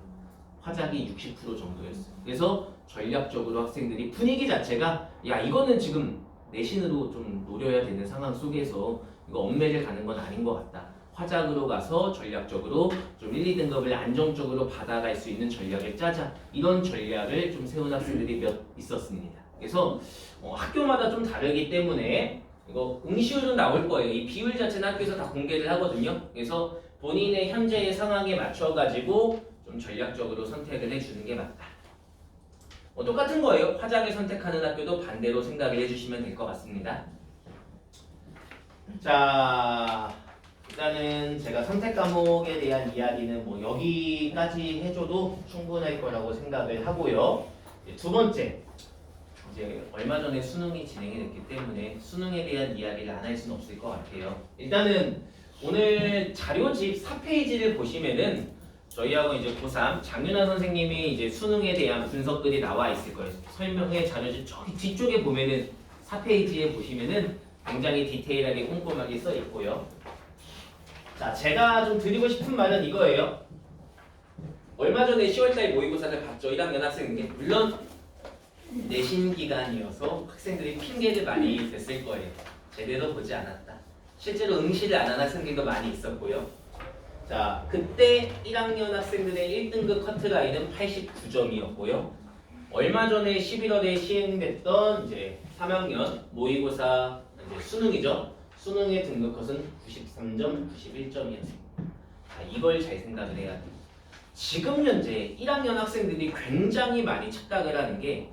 화작이 60% 정도였어요. 그래서 전략적으로 학생들이 분위기 자체가 야 이거는 지금 내신으로 좀 노려야 되는 상황 속에서 이거 언매를 가는 건 아닌 것 같다. 화작으로 가서 전략적으로 좀 1, 2등급을 안정적으로 받아갈 수 있는 전략을 짜자. 이런 전략을 좀 세운 학생들이 몇 있었습니다. 그래서 학교마다 좀 다르기 때문에 이거 응시율은 나올 거예요. 이 비율 자체는 학교에서 다 공개를 하거든요. 그래서 본인의 현재의 상황에 맞춰가지고 좀 전략적으로 선택을 해주는 게 맞다. 똑같은 거예요. 화작을 선택하는 학교도 반대로 생각을 해주시면 될 것 같습니다. 자, 일단은 제가 선택 과목에 대한 이야기는 뭐 여기까지 해줘도 충분할 거라고 생각을 하고요. 두 번째, 이제 얼마 전에 수능이 진행이 됐기 때문에 수능에 대한 이야기를 안 할 수는 없을 것 같아요. 일단은 오늘 자료집 4페이지를 보시면은 저희하고 이제 고3 장윤아 선생님이 이제 수능에 대한 분석글이 나와 있을 거예요. 설명의 자료집 저기 뒤쪽에 보면은 4페이지에 보시면은 굉장히 디테일하게 꼼꼼하게 써 있고요. 자, 제가 좀 드리고 싶은 말은 이거예요. 얼마 전에 10월달 모의고사를 봤죠. 1학년 학생에게. 물론 내신 기간이어서 학생들이 핑계를 많이 댔을 거예요. 제대로 보지 않았다. 실제로 응시를 안 한 학생들도 많이 있었고요. 자, 그때 1학년 학생들의 1등급 커트라인은 89점이었고요. 얼마 전에 11월에 시행됐던 이제 3학년 모의고사 이제 수능이죠. 수능의 등급 컷은 93점, 91점이었습니다. 자, 이걸 잘 생각을 해야 돼요. 지금 현재 1학년 학생들이 굉장히 많이 착각을 하는 게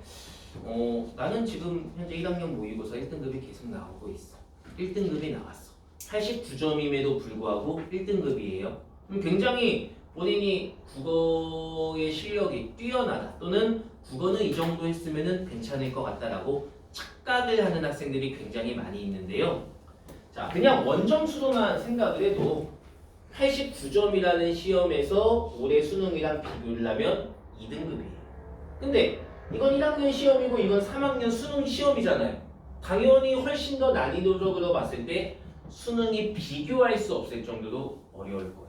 나는 지금 현재 1학년 모의고사 1등급이 계속 나오고 있어. 1등급이 나왔어. 89점임에도 불구하고 1등급이에요. 굉장히 본인이 국어의 실력이 뛰어나다 또는 국어는 이 정도 했으면 괜찮을 것 같다라고 착각을 하는 학생들이 굉장히 많이 있는데요. 자, 그냥 원점수로만 생각을 해도 89점이라는 시험에서 올해 수능이랑 비교를 하면 2등급이에요. 근데 이건 1학년 시험이고 이건 3학년 수능 시험이잖아요. 당연히 훨씬 더 난이도적으로 봤을 때 수능이 비교할 수 없을 정도로 어려울 거예요.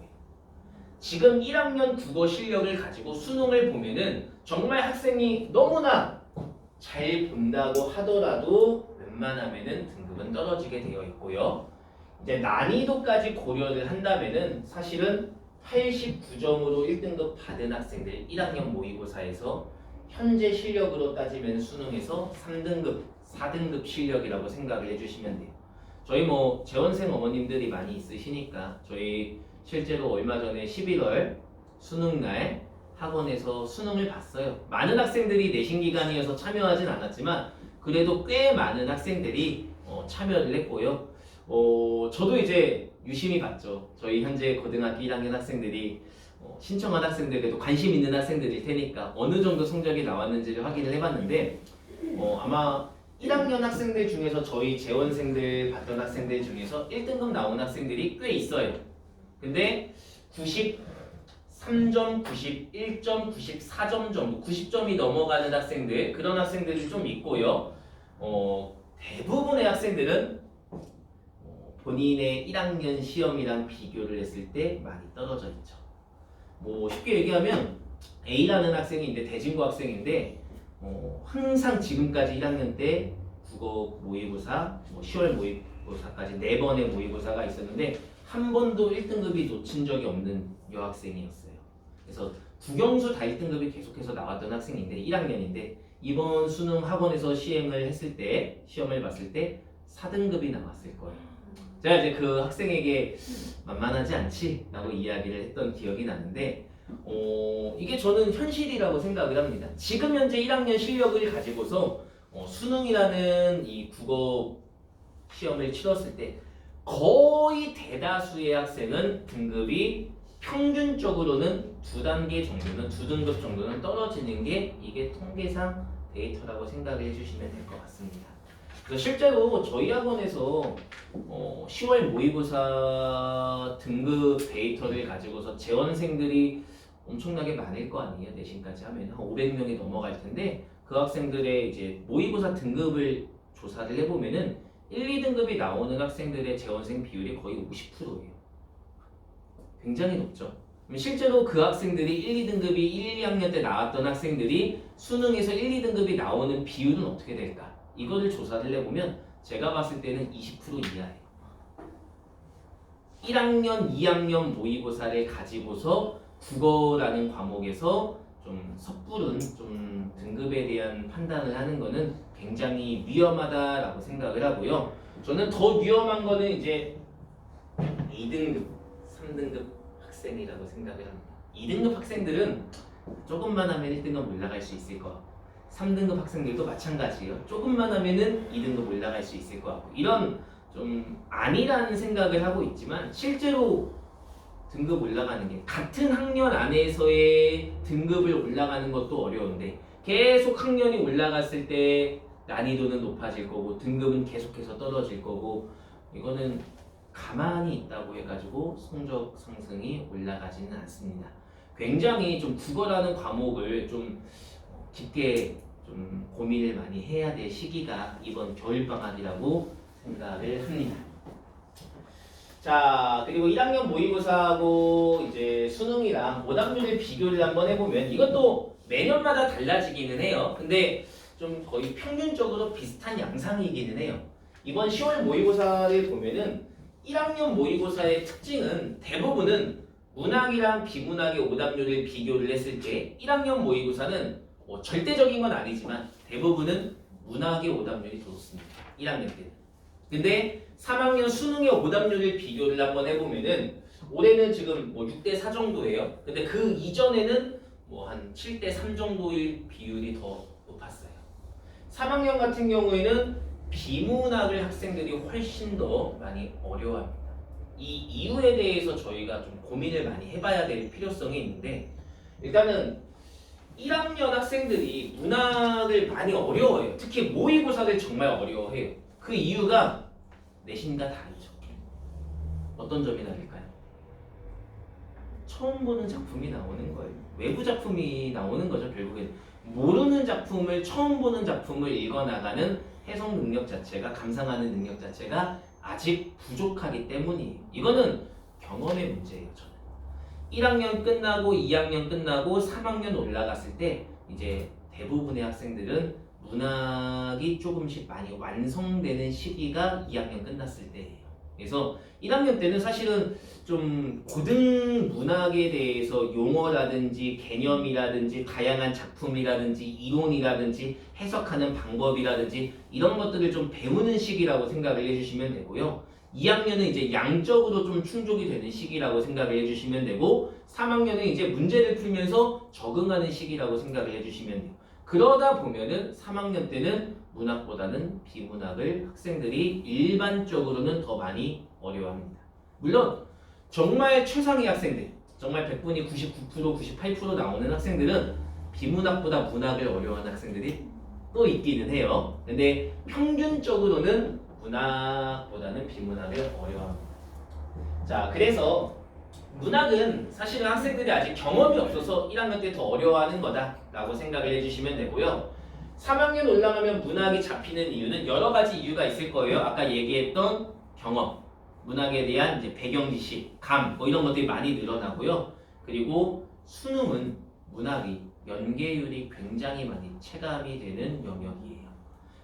지금 1학년 국어 실력을 가지고 수능을 보면은 정말 학생이 너무나 잘 본다고 하더라도 웬만하면은 등급은 떨어지게 되어 있고요. 이제 난이도까지 고려를 한다면은 사실은 89점으로 1등급 받은 학생들 1학년 모의고사에서 현재 실력으로 따지면 수능에서 3등급, 4등급 실력이라고 생각을 해주시면 돼요. 저희 뭐 재원생 어머님들이 많이 있으시니까 저희 실제로 얼마 전에 11월 수능날 학원에서 수능을 봤어요. 많은 학생들이 내신 기간이어서 참여하진 않았지만 그래도 꽤 많은 학생들이 참여를 했고요. 저도 이제 유심히 봤죠. 저희 현재 고등학교 1학년 학생들이 신청한 학생들에도 관심 있는 학생들일 테니까 어느 정도 성적이 나왔는지를 확인을 해봤는데 아마 1학년 학생들 중에서 저희 재원생들 봤던 학생들 중에서 1등급 나온 학생들이 꽤 있어요. 근데 93점, 91점, 94점 정도 90점이 넘어가는 학생들 그런 학생들이 좀 있고요. 대부분의 학생들은 본인의 1학년 시험이랑 비교를 했을 때 많이 떨어져 있죠. 뭐 쉽게 얘기하면 A라는 학생인데 대진고 학생인데 항상 지금까지 1학년 때 국어 모의고사, 10월 모의고사까지 4번의 모의고사가 있었는데 한 번도 1등급이 놓친 적이 없는 여학생이었어요. 그래서 국영수 다 1등급이 계속해서 나왔던 학생인데 1학년인데 이번 수능 학원에서 시험을 봤을 때 4등급이 나왔을 거예요. 제가 이제 그 학생에게 만만하지 않지? 라고 이야기를 했던 기억이 나는데 이게 저는 현실이라고 생각을 합니다. 지금 현재 1학년 실력을 가지고서 수능이라는 이 국어 시험을 치렀을 때 거의 대다수의 학생은 등급이 평균적으로는 2단계 정도는 2등급 정도는 떨어지는 게 이게 통계상 데이터라고 생각을 해주시면 될 것 같습니다. 그래서 실제로 저희 학원에서 10월 모의고사 등급 데이터를 가지고서 재원생들이 엄청나게 많을 거 아니에요. 내신까지 하면 한 500명이 넘어갈 텐데 그 학생들의 이제 모의고사 등급을 조사를 해보면은 1, 2등급이 나오는 학생들의 재원생 비율이 거의 50%예요. 굉장히 높죠. 실제로 그 학생들이 1, 2등급이 1, 2학년 때 나왔던 학생들이 수능에서 1, 2등급이 나오는 비율은 어떻게 될까? 이거를 조사를 해보면 제가 봤을 때는 20% 이하예요. 1학년, 2학년 모의고사를 가지고서 국어라는 과목에서 좀 섣부른 좀 등급에 대한 판단을 하는 거는 굉장히 위험하다라고 생각을 하고요. 저는 더 위험한 거는 이제 2등급, 3등급 학생이라고 생각을 합니다. 2등급 학생들은 조금만 하면 1등급 올라갈 수 있을 것 같고 3등급 학생들도 마찬가지예요. 조금만 하면은 2등급 올라갈 수 있을 것 같고 이런 좀 아니라는 생각을 하고 있지만 실제로 등급 올라가는 게 같은 학년 안에서의 등급을 올라가는 것도 어려운데 계속 학년이 올라갔을 때 난이도는 높아질 거고 등급은 계속해서 떨어질 거고 이거는 가만히 있다고 해가지고 성적 상승이 올라가지는 않습니다. 굉장히 좀 국어라는 과목을 좀 깊게 좀 고민을 많이 해야 될 시기가 이번 겨울방학이라고 생각을 합니다. 자, 그리고 1학년 모의고사하고 이제 수능이랑 오답률의 비교를 한번 해보면 이것도 매년마다 달라지기는 해요. 근데 좀 거의 평균적으로 비슷한 양상이기는 해요. 이번 10월 모의고사를 보면은 1학년 모의고사의 특징은 대부분은 문학이랑 비문학의 오답률을 비교를 했을 때 1학년 모의고사는 절대적인 건 아니지만 대부분은 문학의 오답률이 더 좋습니다. 1학년 때는. 근데 3학년 수능의 오답률을 비교를 한번 해보면은 올해는 지금 6대4 정도예요. 근데 그 이전에는 한 7대3 정도의 비율이 더 높았어요. 3학년 같은 경우에는 비문학을 학생들이 훨씬 더 많이 어려워합니다. 이 이유에 대해서 저희가 좀 고민을 많이 해봐야 될 필요성이 있는데 일단은 1학년 학생들이 문학을 많이 어려워해요. 특히 모의고사를 정말 어려워해요. 그 이유가 내신과 다르죠. 어떤 점이 다를까요? 처음 보는 작품이 나오는 거예요. 외부 작품이 나오는 거죠. 결국엔 모르는 작품을 처음 보는 작품을 읽어나가는 해석 능력 자체가 감상하는 능력 자체가 아직 부족하기 때문이에요. 이거는 경험의 문제예요. 저는 1학년 끝나고 2학년 끝나고 3학년 올라갔을 때 이제 대부분의 학생들은 문학이 조금씩 많이 완성되는 시기가 2학년 끝났을 때예요. 그래서 1학년 때는 사실은 좀 고등 문학에 대해서 용어라든지 개념이라든지 다양한 작품이라든지 이론이라든지 해석하는 방법이라든지 이런 것들을 좀 배우는 시기라고 생각을 해주시면 되고요. 2학년은 이제 양적으로 좀 충족이 되는 시기라고 생각을 해주시면 되고 3학년은 이제 문제를 풀면서 적응하는 시기라고 생각을 해주시면 돼요. 그러다 보면은 3학년 때는 문학보다는 비문학을 학생들이 일반적으로는 더 많이 어려워합니다. 물론 정말 최상위 학생들, 정말 100분이 99%, 98% 나오는 학생들은 비문학보다 문학을 어려워하는 학생들이 또 있기는 해요. 근데 평균적으로는 문학보다는 비문학을 어려워합니다. 자, 그래서 문학은 사실은 학생들이 아직 경험이 없어서 1학년 때 더 어려워하는 거다라고 생각을 해주시면 되고요. 3학년 올라가면 문학이 잡히는 이유는 여러 가지 이유가 있을 거예요. 아까 얘기했던 경험, 문학에 대한 이제 배경 지식, 감, 뭐 이런 것들이 많이 늘어나고요. 그리고 수능은 문학이 연계율이 굉장히 많이 체감이 되는 영역이에요.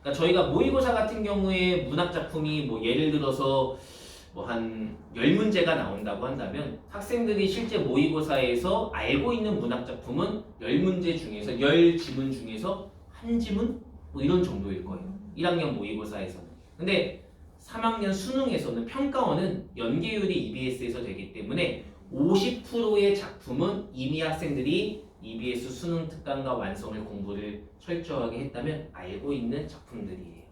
그러니까 저희가 모의고사 같은 경우에 문학 작품이 뭐 예를 들어서 뭐 한 10문제가 나온다고 한다면 학생들이 실제 모의고사에서 알고 있는 문학 작품은 10문제 중에서 10지문 중에서 한 지문 뭐 이런 정도일 거예요. 1학년 모의고사에서는. 근데 3학년 수능에서는 평가원은 연계율이 EBS에서 되기 때문에 50%의 작품은 이미 학생들이 EBS 수능 특강과 완성을 공부를 철저하게 했다면 알고 있는 작품들이에요.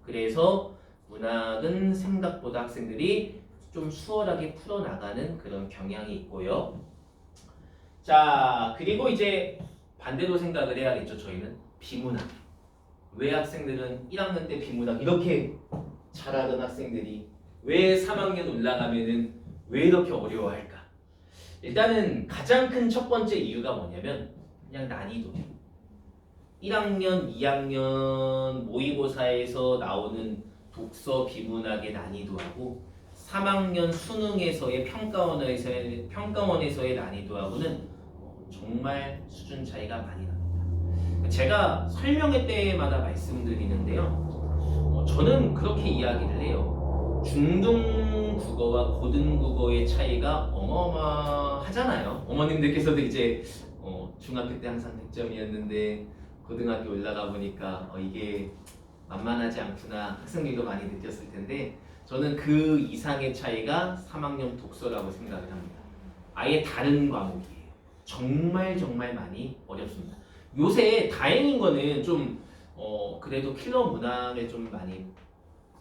그래서 문학은 생각보다 학생들이 좀 수월하게 풀어나가는 그런 경향이 있고요. 자, 그리고 이제 반대로 생각을 해야겠죠. 저희는 비문학. 왜 학생들은 1학년 때 비문학 이렇게 잘하던 학생들이 왜 3학년 올라가면은 왜 이렇게 어려워할까? 일단은 가장 큰 첫 번째 이유가 뭐냐면 그냥 난이도. 1학년, 2학년 모의고사에서 나오는 독서 비문학의 난이도하고 3학년 수능에서의 평가원에서의 난이도하고는 정말 수준 차이가 많이 납니다. 제가 설명회 때마다 말씀드리는데요. 저는 그렇게 이야기를 해요. 중등 국어와 고등 국어의 차이가 어마어마하잖아요. 어머님들께서도 이제 중학교 때 항상 100점이었는데 고등학교 올라가 보니까 이게 만만하지 않구나 학생들도 많이 느꼈을 텐데 저는 그 이상의 차이가 3학년 독서라고 생각을 합니다. 아예 다른 과목이에요. 정말 정말 많이 어렵습니다. 요새 다행인 거는 좀 그래도 킬러 문항을 좀 많이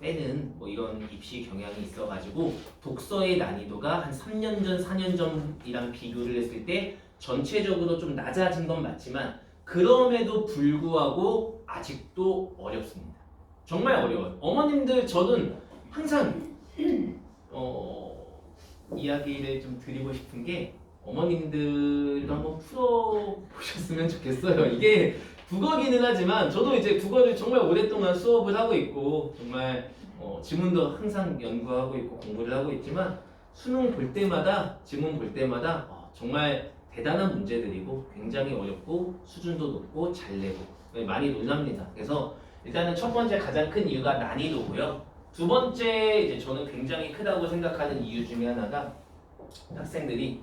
빼는 뭐 이런 입시 경향이 있어가지고 독서의 난이도가 한 3년 전, 4년 전이랑 비교를 했을 때 전체적으로 좀 낮아진 건 맞지만 그럼에도 불구하고 아직도 어렵습니다. 정말 어려워요. 어머님들 저는 항상 이야기를 좀 드리고 싶은 게 어머님들도 한번 풀어보셨으면 좋겠어요. 이게 국어기는 하지만 저도 이제 국어를 정말 오랫동안 수업을 하고 있고 정말 지문도 항상 연구하고 있고 공부를 하고 있지만 수능 볼 때마다 지문 볼 때마다 정말 대단한 문제들이고 굉장히 어렵고 수준도 높고 잘 내고 많이 놀랍니다. 그래서 일단은 첫 번째 가장 큰 이유가 난이도고요. 두 번째 이제 저는 굉장히 크다고 생각하는 이유 중에 하나가 학생들이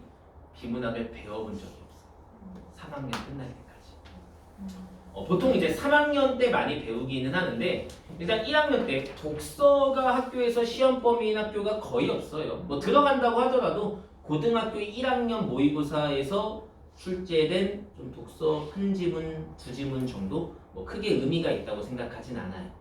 비문학을 배워본 적이 없어요. 3학년 끝날 때까지. 보통 이제 3학년 때 많이 배우기는 하는데 일단 1학년 때 독서가 학교에서 시험 범위인 학교가 거의 없어요. 뭐 들어간다고 하더라도 고등학교 1학년 모의고사에서 출제된 좀 독서 한 지문, 두 지문 정도 뭐 크게 의미가 있다고 생각하진 않아요.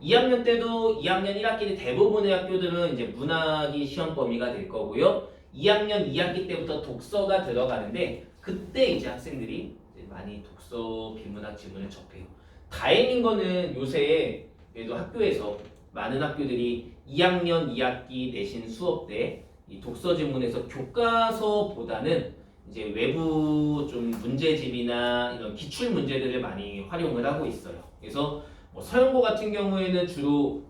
2학년 때도 2학년 1학기 대부분의 학교들은 이제 문학이 시험 범위가 될 거고요. 2학년 2학기 때부터 독서가 들어가는데 그때 이제 학생들이 이제 많이 독서 비문학 지문을 접해요. 다행인 거는 요새 그래도 학교에서 많은 학교들이 2학년 2학기 내신 수업 때 이 독서 지문에서 교과서보다는 이제 외부 좀 문제집이나 이런 기출 문제들을 많이 활용을 하고 있어요. 그래서 뭐 서영고 같은 경우에는 주로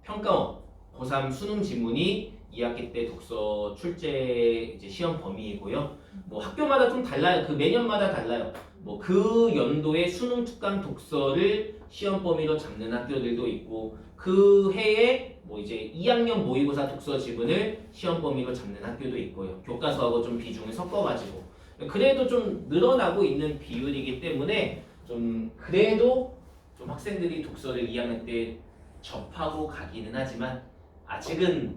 평가원, 고3 수능 지문이 2학기 때 독서 출제 이제 시험 범위이고요. 뭐 학교마다 좀 달라요. 그 매년마다 달라요. 뭐 그 연도의 수능 특강 독서를 시험 범위로 잡는 학교들도 있고 그 해에 뭐 이제 2학년 모의고사 독서 지문을 시험 범위로 잡는 학교도 있고요. 교과서하고 좀 비중을 섞어가지고 그래도 좀 늘어나고 있는 비율이기 때문에 좀 그래도 좀 학생들이 독서를 2학년 때 접하고 가기는 하지만 아직은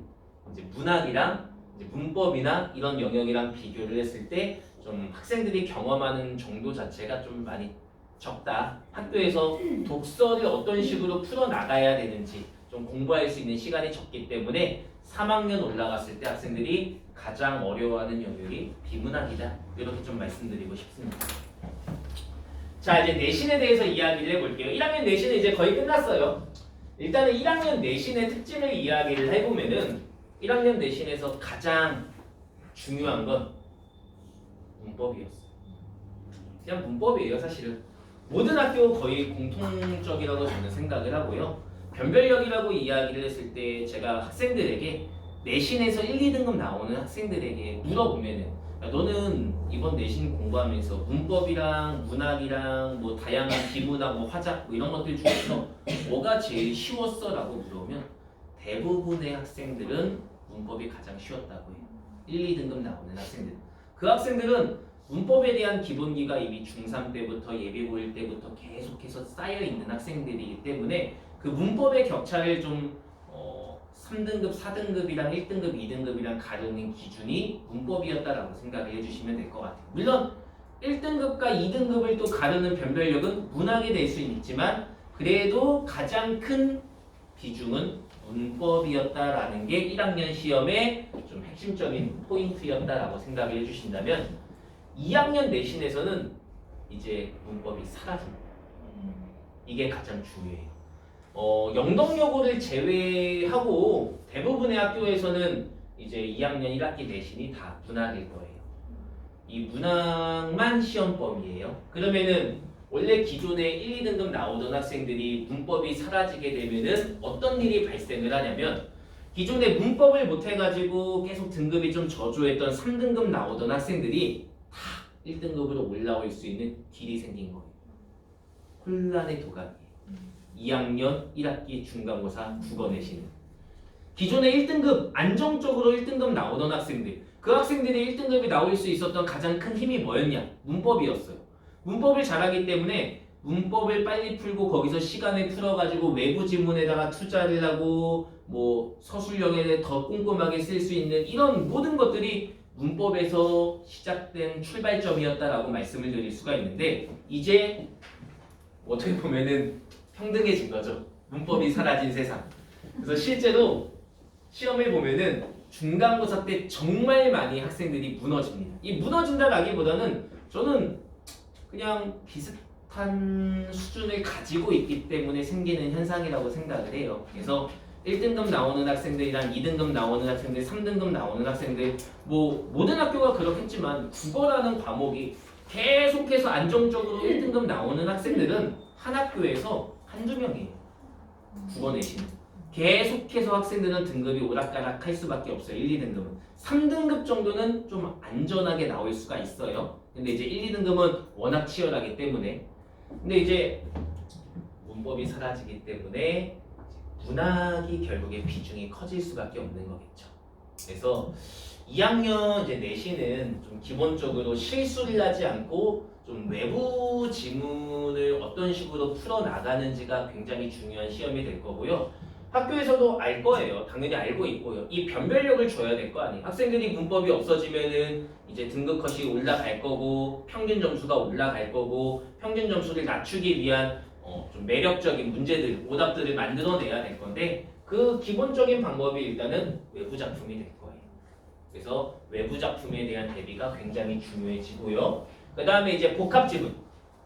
이제 문학이랑 이제 문법이나 이런 영역이랑 비교를 했을 때 좀 학생들이 경험하는 정도 자체가 좀 많이 적다. 학교에서 독서를 어떤 식으로 풀어 나가야 되는지 좀 공부할 수 있는 시간이 적기 때문에 3학년 올라갔을 때 학생들이 가장 어려워하는 영역이 비문학이다. 이렇게 좀 말씀드리고 싶습니다. 자, 이제 내신에 대해서 이야기를 해볼게요. 1학년 내신은 이제 거의 끝났어요. 일단은 1학년 내신의 특징을 이야기를 해보면은 1학년 내신에서 가장 중요한 건 문법이었어요. 그냥 문법이에요, 사실은. 모든 학교 거의 공통적이라고 저는 생각을 하고요. 변별력이라고 이야기를 했을 때 제가 학생들에게 내신에서 1, 2등급 나오는 학생들에게 물어보면은 야, 너는 이번 내신 공부하면서 문법이랑 문학이랑 뭐 다양한 비문학, 뭐 화작 뭐 이런 것들 중에서 뭐가 제일 쉬웠어? 라고 물어보면 대부분의 학생들은 문법이 가장 쉬웠다고 해요. 1, 2등급 나오는 학생들. 그 학생들은 문법에 대한 기본기가 이미 중3 때부터 예비고일 때부터 계속해서 쌓여있는 학생들이기 때문에 그 문법의 격차를 좀 3등급, 4등급이랑 1등급, 2등급이랑 가르는 기준이 문법이었다라고 생각을 해주시면 될 것 같아요. 물론 1등급과 2등급을 또 가르는 변별력은 문학에 될 수는 있지만 그래도 가장 큰 비중은 문법이었다라는 게 1학년 시험의 좀 핵심적인 포인트였다라고 생각을 해주신다면 2학년 내신에서는 이제 문법이 사라집니다. 이게 가장 중요해요. 영동여고를 제외하고 대부분의 학교에서는 이제 2학년 1학기 내신이 다 문학일 거예요. 이 문학만 시험범위예요. 그러면은 원래 기존에 1, 2등급 나오던 학생들이 문법이 사라지게 되면은 어떤 일이 발생을 하냐면 기존에 문법을 못해가지고 계속 등급이 좀 저조했던 3등급 나오던 학생들이 다 1등급으로 올라올 수 있는 길이 생긴 거예요. 혼란의 도가니예요. 2학년 1학기 중간고사 국어 내신은 기존에 1등급 안정적으로 1등급 나오던 학생들 그 학생들이 1등급이 나올 수 있었던 가장 큰 힘이 뭐였냐? 문법이었어요. 문법을 잘하기 때문에 문법을 빨리 풀고 거기서 시간을 풀어가지고 외부 지문에다가 투자를 하고 뭐 서술형에 더 꼼꼼하게 쓸 수 있는 이런 모든 것들이 문법에서 시작된 출발점이었다라고 말씀을 드릴 수가 있는데 이제 어떻게 보면은 평등해진 거죠. 문법이 사라진 세상. 그래서 실제로 시험을 보면은 중간고사 때 정말 많이 학생들이 무너집니다. 이 무너진다라기보다는 저는 그냥 비슷한 수준을 가지고 있기 때문에 생기는 현상이라고 생각을 해요. 그래서 1등급 나오는 학생들이랑 2등급 나오는 학생들, 3등급 나오는 학생들 뭐 모든 학교가 그렇겠지만 국어라는 과목이 계속해서 안정적으로 1등급 나오는 학생들은 한 학교에서 한두 명이에요. 국어 내신 계속해서 학생들은 등급이 오락가락 할 수밖에 없어요. 1, 2등급은 3등급 정도는 좀 안전하게 나올 수가 있어요. 근데 이제 1, 2등급은 워낙 치열하기 때문에 근데 이제 문법이 사라지기 때문에 문학이 결국에 비중이 커질 수밖에 없는 거겠죠. 그래서 2학년 이제 내신은 좀 기본적으로 실수를 하지 않고 좀 외부 지문을 어떤 식으로 풀어 나가는지가 굉장히 중요한 시험이 될 거고요. 학교에서도 알 거예요. 당연히 알고 있고요. 이 변별력을 줘야 될 거 아니에요. 학생들이 문법이 없어지면은 이제 등급 컷이 올라갈 거고 평균 점수가 올라갈 거고 평균 점수를 낮추기 위한 좀 매력적인 문제들, 오답들을 만들어내야 될 건데 그 기본적인 방법이 일단은 외부 작품이 될 거예요. 그래서 외부 작품에 대한 대비가 굉장히 중요해지고요. 그 다음에 이제 복합 지문,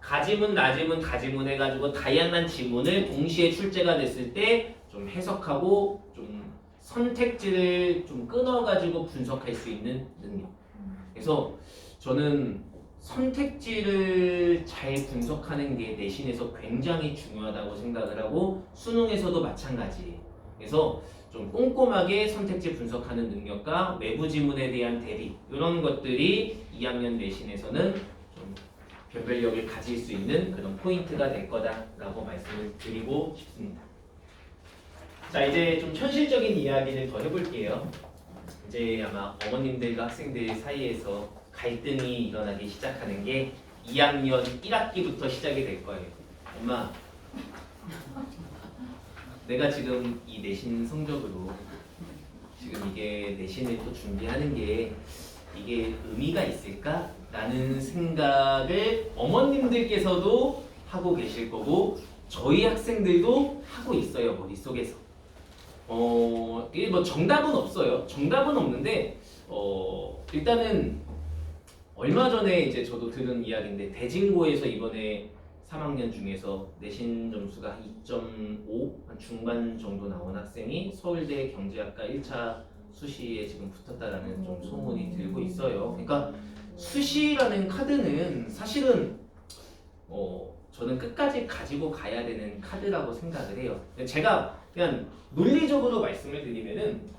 가지문, 나지문, 다지문 해가지고 다양한 지문을 동시에 출제가 됐을 때 좀 해석하고 좀 선택지를 좀 끊어가지고 분석할 수 있는 능력. 그래서 저는 선택지를 잘 분석하는 게 내신에서 굉장히 중요하다고 생각을 하고 수능에서도 마찬가지예요. 그래서 좀 꼼꼼하게 선택지 분석하는 능력과 외부 지문에 대한 대비 이런 것들이 2학년 내신에서는 좀 변별력을 가질 수 있는 그런 포인트가 될 거다라고 말씀을 드리고 싶습니다. 자, 이제 좀 현실적인 이야기를 더 해볼게요. 이제 아마 어머님들과 학생들 사이에서 갈등이 일어나기 시작하는 게 2학년 1학기부터 시작이 될 거예요. 엄마, 내가 지금 이 내신 성적으로 지금 이게 내신을 또 준비하는 게 이게 의미가 있을까라는 생각을 어머님들께서도 하고 계실 거고 저희 학생들도 하고 있어요, 머릿속에서. 이게 뭐 정답은 없어요. 정답은 없는데 일단은 얼마 전에 이제 저도 들은 이야기인데 대진고에서 이번에 3학년 중에서 내신 점수가 2.5 한 중반 정도 나온 학생이 서울대 경제학과 1차 수시에 지금 붙었다라는 좀 소문이 들고 있어요. 그러니까 수시라는 카드는 사실은 저는 끝까지 가지고 가야 되는 카드라고 생각을 해요. 제가 그냥 논리적으로 말씀을 드리면은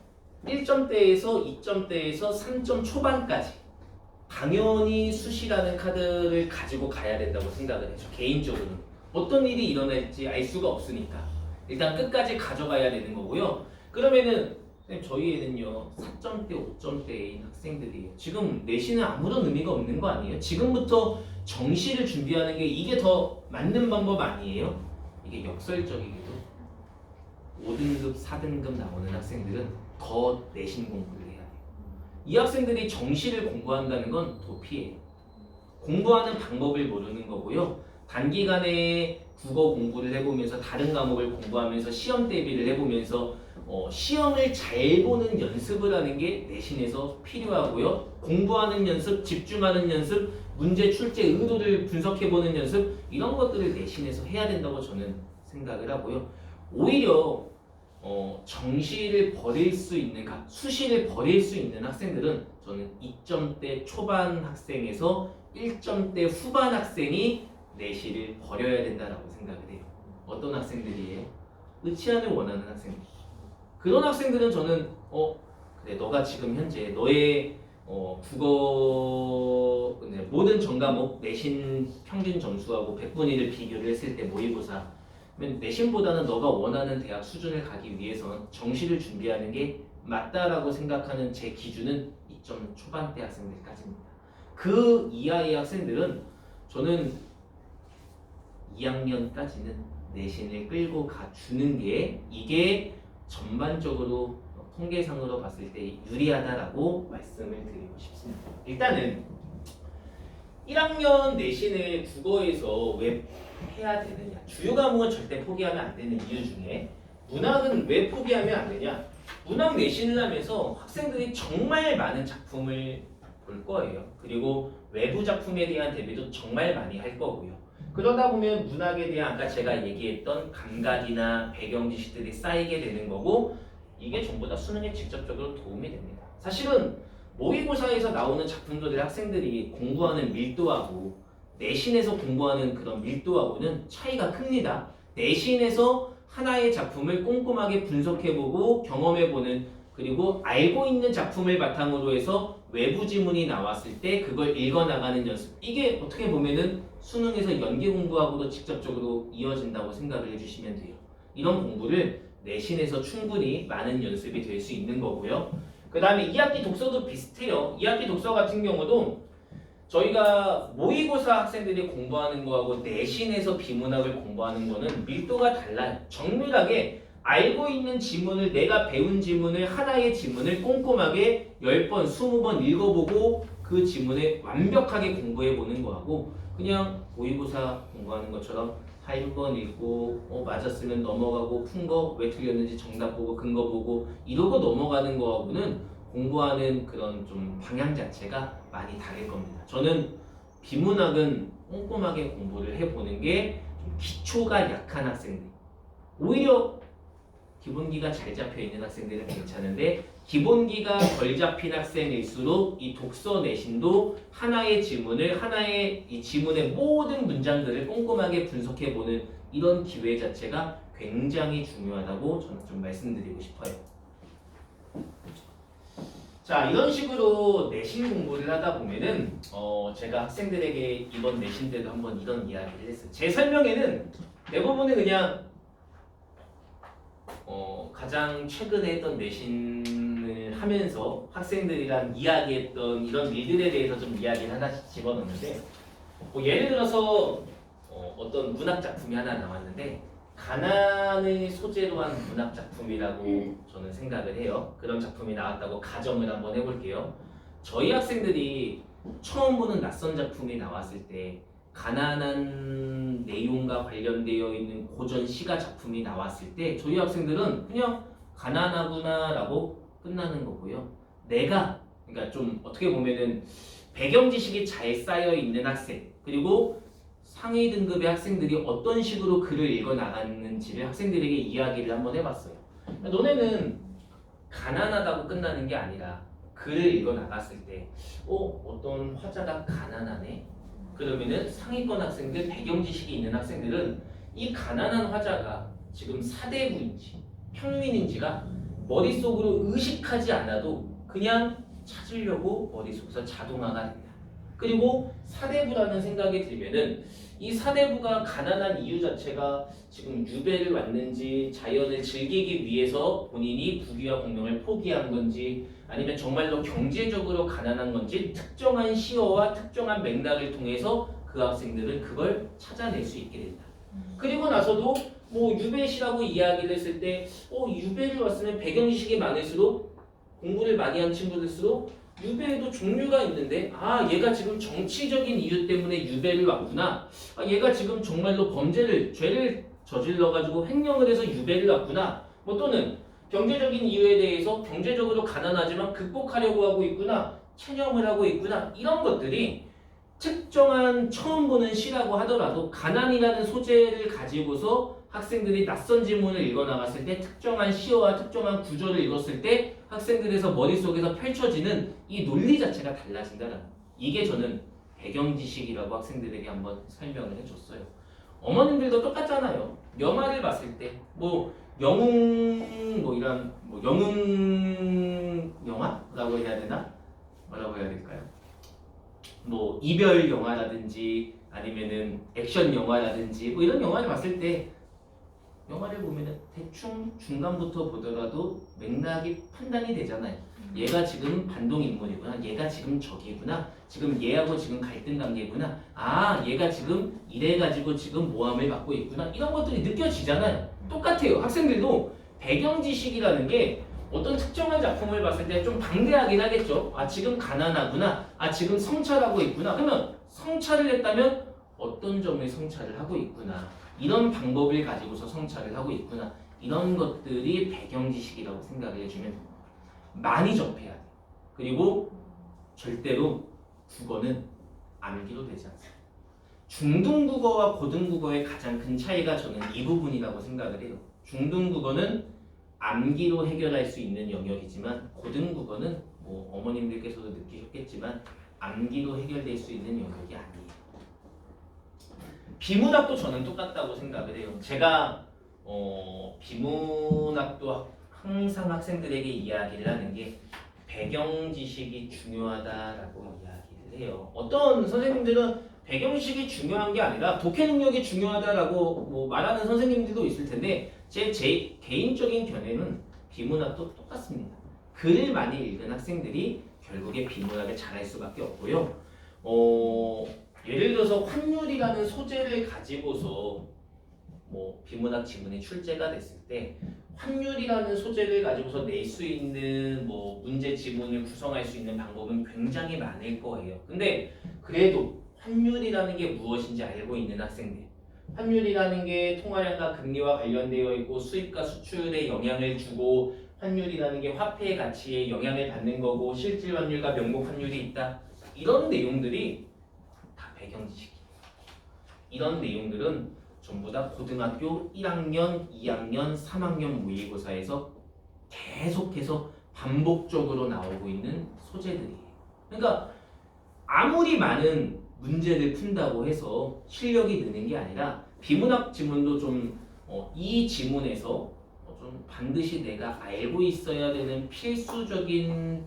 1점대에서 2점대에서 3점 초반까지 당연히 수시라는 카드를 가지고 가야 된다고 생각을 해요. 개인적으로는. 어떤 일이 일어날지 알 수가 없으니까 일단 끝까지 가져가야 되는 거고요. 그러면은 저희 애는요 4점대, 5점대인 학생들이에요. 지금 내신은 아무런 의미가 없는 거 아니에요? 지금부터 정시를 준비하는 게 이게 더 맞는 방법 아니에요? 이게 역설적이게도 5등급, 4등급 나오는 학생들은 더 내신 공부를 해야 돼요. 이 학생들이 정시를 공부한다는 건 도피예요. 공부하는 방법을 모르는 거고요. 단기간에 국어 공부를 해보면서 다른 과목을 공부하면서 시험 대비를 해보면서 시험을 잘 보는 연습을 하는 게 내신에서 필요하고요. 공부하는 연습, 집중하는 연습, 문제 출제 의도를 분석해보는 연습 이런 것들을 내신에서 해야 된다고 저는 생각을 하고요. 오히려 정시를 버릴 수 있는, 수시를 버릴 수 있는 학생들은 저는 2점대 초반 학생에서 1점대 후반 학생이 내신을 버려야 된다라고 생각을 해요. 어떤 학생들이에요? 의치안을 원하는 학생들. 그런 학생들은 저는 그래 너가 지금 현재 너의 국어 모든 전과목 내신 평균 점수하고 100분의 1을 비교를 했을 때 모의고사 내신보다는 너가 원하는 대학 수준을 가기 위해서는 정시를 준비하는 게 맞다라고 생각하는 제 기준은 2점 초반대 학생들까지입니다. 그 이하의 학생들은 저는 2학년까지는 내신을 끌고 가주는 게 이게 전반적으로 통계상으로 봤을 때 유리하다라고 말씀을 드리고 싶습니다. 일단은 1학년 내신을 국어에서 왜 해야 되느냐, 주요 과목은 절대 포기하면 안 되는 이유 중에 문학은 왜 포기하면 안 되냐, 문학 내신을 하면서 학생들이 정말 많은 작품을 볼 거예요. 그리고 외부 작품에 대한 대비도 정말 많이 할 거고요. 그러다 보면 문학에 대한 아까 제가 얘기했던 감각이나 배경 지식들이 쌓이게 되는 거고 이게 전부 다 수능에 직접적으로 도움이 됩니다. 사실은 모의고사에서 나오는 작품들을 학생들이 공부하는 밀도하고 내신에서 공부하는 그런 밀도하고는 차이가 큽니다. 내신에서 하나의 작품을 꼼꼼하게 분석해보고 경험해보는 그리고 알고 있는 작품을 바탕으로 해서 외부 지문이 나왔을 때 그걸 읽어나가는 연습 이게 어떻게 보면은 수능에서 연계 공부하고도 직접적으로 이어진다고 생각을 해주시면 돼요. 이런 공부를 내신에서 충분히 많은 연습이 될 수 있는 거고요. 그 다음에 2학기 독서도 비슷해요. 2학기 독서 같은 경우도 저희가 모의고사 학생들이 공부하는 거하고 내신에서 비문학을 공부하는 거는 밀도가 달라요. 정밀하게 알고 있는 지문을 내가 배운 지문을 하나의 지문을 꼼꼼하게 10번, 20번 읽어보고 그 지문을 완벽하게 공부해보는 거하고 그냥 모의고사 공부하는 것처럼 한 번 읽고 맞았으면 넘어가고 푼 거 왜 틀렸는지 정답 보고 근거 보고 이러고 넘어가는 거하고는 공부하는 그런 좀 방향 자체가 많이 다를 겁니다. 저는 비문학은 꼼꼼하게 공부를 해보는 게 좀 기초가 약한 학생들 오히려 기본기가 잘 잡혀있는 학생들은 괜찮은데 기본기가 덜 잡힌 학생일수록 이 독서 내신도 하나의 지문을 하나의 이 지문의 모든 문장들을 꼼꼼하게 분석해보는 이런 기회 자체가 굉장히 중요하다고 저는 좀 말씀드리고 싶어요. 자, 이런 식으로 내신 공부를 하다 보면은 제가 학생들에게 이번 내신 때도 한번 이런 이야기를 했어요. 제 설명에는 대부분은 그냥 가장 최근에 했던 내신을 하면서 학생들이랑 이야기했던 이런 일들에 대해서 좀 이야기를 하나씩 집어넣는데 예를 들어서 어떤 문학 작품이 하나 나왔는데 가난을 소재로 한 문학 작품이라고 저는 생각을 해요. 그런 작품이 나왔다고 가정을 한번 해볼게요. 저희 학생들이 처음 보는 낯선 작품이 나왔을 때 가난한 내용과 관련되어 있는 고전 시가 작품이 나왔을 때 저희 학생들은 그냥 가난하구나라고 끝나는 거고요. 그러니까 좀 어떻게 보면은 배경 지식이 잘 쌓여 있는 학생 그리고 상위 등급의 학생들이 어떤 식으로 글을 읽어 나갔는지를 학생들에게 이야기를 한번 해봤어요. 너네는 가난하다고 끝나는 게 아니라 글을 읽어 나갔을 때, 어떤 화자가 가난하네? 그러면은 상위권 학생들, 배경 지식이 있는 학생들은 이 가난한 화자가 지금 사대부인지 평민인지가 머릿속으로 의식하지 않아도 그냥 찾으려고 머릿속에서 자동화가 된다. 그리고 사대부라는 생각이 들면은 이 사대부가 가난한 이유 자체가 지금 유배를 왔는지 자연을 즐기기 위해서 본인이 부귀와 공명을 포기한 건지 아니면 정말로 경제적으로 가난한 건지 특정한 시어와 특정한 맥락을 통해서 그 학생들은 그걸 찾아낼 수 있게 된다. 그리고 나서도 뭐 유배시라고 이야기를 했을 때 유배를 왔으면 배경지식이 많을수록 공부를 많이 한 친구들일수록 유배에도 종류가 있는데 얘가 지금 정치적인 이유 때문에 유배를 왔구나. 얘가 지금 정말로 죄를 저질러가지고 횡령을 해서 유배를 왔구나. 뭐 또는 경제적인 이유에 대해서 경제적으로 가난하지만 극복하려고 하고 있구나. 체념을 하고 있구나. 이런 것들이 특정한 처음 보는 시라고 하더라도 가난이라는 소재를 가지고서 학생들이 낯선 지문을 읽어 나갔을 때 특정한 시어와 특정한 구조를 읽었을 때 학생들에서 머릿속에서 펼쳐지는 이 논리 자체가 달라진다는 이게 저는 배경 지식이라고 학생들에게 한번 설명을 해줬어요. 어머님들도 똑같잖아요. 영화를 봤을 때 영웅 영화라고 해야 되나? 뭐라고 해야 될까요? 이별 영화라든지 아니면은 액션 영화라든지 이런 영화를 봤을 때 영화를 보면은 대충 중간부터 보더라도 맥락이 판단이 되잖아요. 얘가 지금 반동 인물이구나. 얘가 지금 적이구나. 지금 얘하고 지금 갈등 관계구나. 얘가 지금 이래가지고 지금 모함을 받고 있구나. 이런 것들이 느껴지잖아요. 똑같아요. 학생들도 배경 지식이라는 게 어떤 특정한 작품을 봤을 때 좀 방대하긴 하겠죠. 지금 가난하구나. 지금 성찰하고 있구나. 그러면 성찰을 했다면 어떤 점을 성찰을 하고 있구나. 이런 방법을 가지고서 성찰을 하고 있구나. 이런 것들이 배경 지식이라고 생각을 해주면 많이 접해야 돼. 그리고 절대로 국어는 암기로 되지 않습니다. 중등국어와 고등국어의 가장 큰 차이가 저는 이 부분이라고 생각을 해요. 중등국어는 암기로 해결할 수 있는 영역이지만 고등국어는 어머님들께서도 느끼셨겠지만 암기로 해결될 수 있는 영역이 아니에요. 비문학도 저는 똑같다고 생각을 해요. 제가 비문학도 항상 학생들에게 이야기를 하는 게 배경 지식이 중요하다라고 이야기를 해요. 어떤 선생님들은 배경 지식이 중요한 게 아니라 독해 능력이 중요하다라고 말하는 선생님들도 있을 텐데 제 개인적인 견해는 비문학도 똑같습니다. 글을 많이 읽은 학생들이 결국에 비문학을 잘할 수밖에 없고요. 예를 들어서 환율이라는 소재를 가지고서 비문학 지문이 출제가 됐을 때 환율이라는 소재를 가지고서 낼 수 있는 문제 지문을 구성할 수 있는 방법은 굉장히 많을 거예요. 근데 그래도 환율이라는 게 무엇인지 알고 있는 학생들, 환율이라는 게 통화량과 금리와 관련되어 있고 수입과 수출에 영향을 주고 환율이라는 게 화폐의 가치에 영향을 받는 거고 실질 환율과 명목 환율이 있다. 이런 내용들이 다 배경 지식이에요. 이런 내용들은 전부 다 고등학교 1학년, 2학년, 3학년 모의고사에서 계속해서 반복적으로 나오고 있는 소재들이에요. 그러니까 아무리 많은 문제를 푼다고 해서 실력이 느는 게 아니라 비문학 지문도 좀 이 지문에서 좀 반드시 내가 알고 있어야 되는 필수적인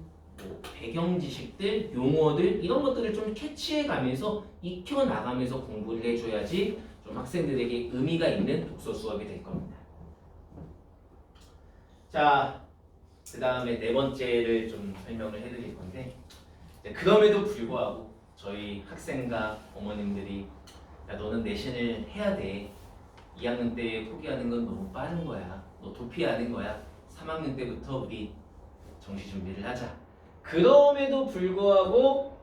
배경 지식들, 용어들 이런 것들을 좀 캐치해 가면서 익혀 나가면서 공부를 해줘야지 좀 학생들에게 의미가 있는 독서 수업이 될 겁니다. 자, 그 다음에 네 번째를 좀 설명을 해드릴 건데 그럼에도 불구하고 저희 학생과 어머님들이 야 너는 내신을 해야 돼 2학년 때 포기하는 건 너무 빠른 거야. 너 도피하는 거야. 3학년 때부터 우리 정시 준비를 하자. 그럼에도 불구하고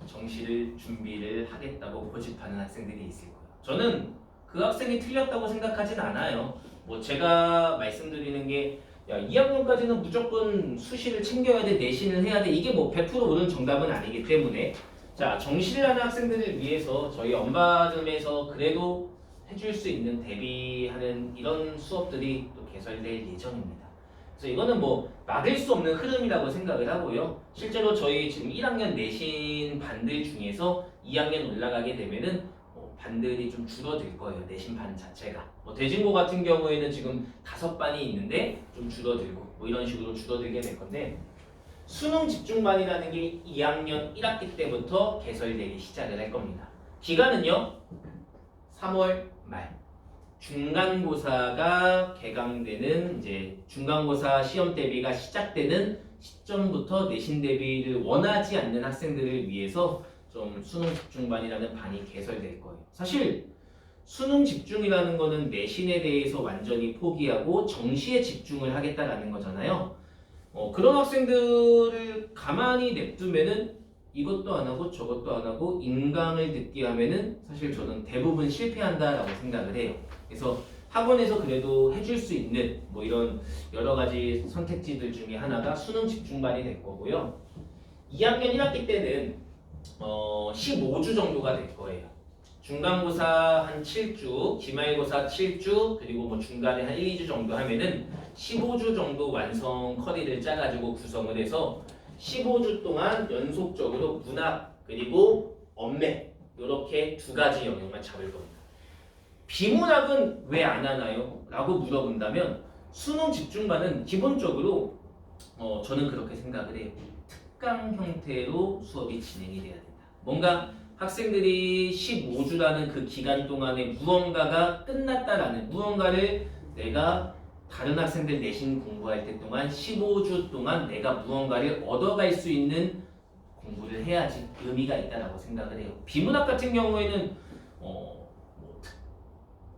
정시를 준비를 하겠다고 고집하는 학생들이 있을 거예요. 저는 그 학생이 틀렸다고 생각하진 않아요. 뭐 제가 말씀드리는 게 야, 2학년까지는 무조건 수시를 챙겨야 돼, 내신을 해야 돼. 이게 뭐 100% 옳은 정답은 아니기 때문에 자, 정시를 하는 학생들을 위해서 저희 언바즘에서 그래도 해줄 수 있는 대비하는 이런 수업들이 또 개설될 예정입니다. 그래서 이거는 뭐 막을 수 없는 흐름이라고 생각을 하고요. 실제로 저희 지금 1학년 내신 반들 중에서 2학년 올라가게 되면은 반들이 좀 줄어들 거예요. 내신 반 자체가. 대진고 같은 경우에는 지금 5반이 있는데 좀 줄어들고 뭐 이런 식으로 줄어들게 될 건데 수능 집중반이라는 게 2학년 1학기 때부터 개설되기 시작을 할 겁니다. 기간은요. 3월 말. 중간고사가 개강되는 이제 중간고사 시험 대비가 시작되는 시점부터 내신 대비를 원하지 않는 학생들을 위해서 좀 수능 집중반이라는 반이 개설될 거예요. 사실 수능 집중이라는 거는 내신에 대해서 완전히 포기하고 정시에 집중을 하겠다라는 거잖아요. 그런 학생들을 가만히 냅두면은 이것도 안 하고 저것도 안 하고 인강을 듣게 하면은 사실 저는 대부분 실패한다라고 생각을 해요. 그래서 학원에서 그래도 해줄 수 있는 뭐 이런 여러 가지 선택지들 중에 하나가 수능 집중반이 될 거고요. 2학년 1학기 때는 15주 정도가 될 거예요. 중간고사 한 7주, 기말고사 7주, 그리고 뭐 중간에 한 1, 2주 정도 하면은 15주 정도 완성 커리를 짜가지고 구성을 해서 15주 동안 연속적으로 문학 그리고 언매 이렇게 두 가지 영역만 잡을 겁니다. 비문학은 왜 안 하나요? 라고 물어본다면 수능 집중반은 기본적으로 저는 그렇게 생각을 해요. 특강 형태로 수업이 진행이 돼야 된다. 뭔가 학생들이 15주라는 그 기간 동안에 무언가가 끝났다라는 무언가를 내가 다른 학생들 내신 공부할 때 동안 15주 동안 내가 무언가를 얻어갈 수 있는 공부를 해야지 의미가 있다라고 생각을 해요. 비문학 같은 경우에는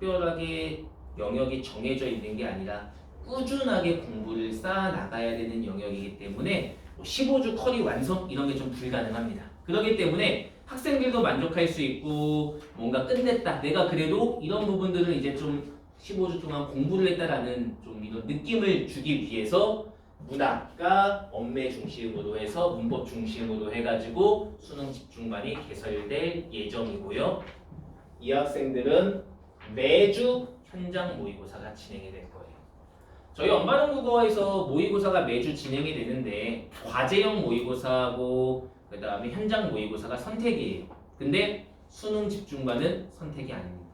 특별하게 영역이 정해져 있는 게 아니라 꾸준하게 공부를 쌓아 나가야 되는 영역이기 때문에 15주 커리 완성 이런 게 좀 불가능합니다. 그렇기 때문에 학생들도 만족할 수 있고 뭔가 끝냈다. 내가 그래도 이런 부분들을 이제 좀 15주 동안 공부를 했다라는 좀 이런 느낌을 주기 위해서 문학과 언매 중심으로 해서 문법 중심으로 해가지고 수능 집중반이 개설될 예정이고요. 이 학생들은 매주 현장 모의고사가 진행이 될 거예요. 저희 언바른 국어에서 모의고사가 매주 진행이 되는데 과제형 모의고사하고 그 다음에 현장 모의고사가 선택이에요. 근데 수능 집중반은 선택이 아닙니다.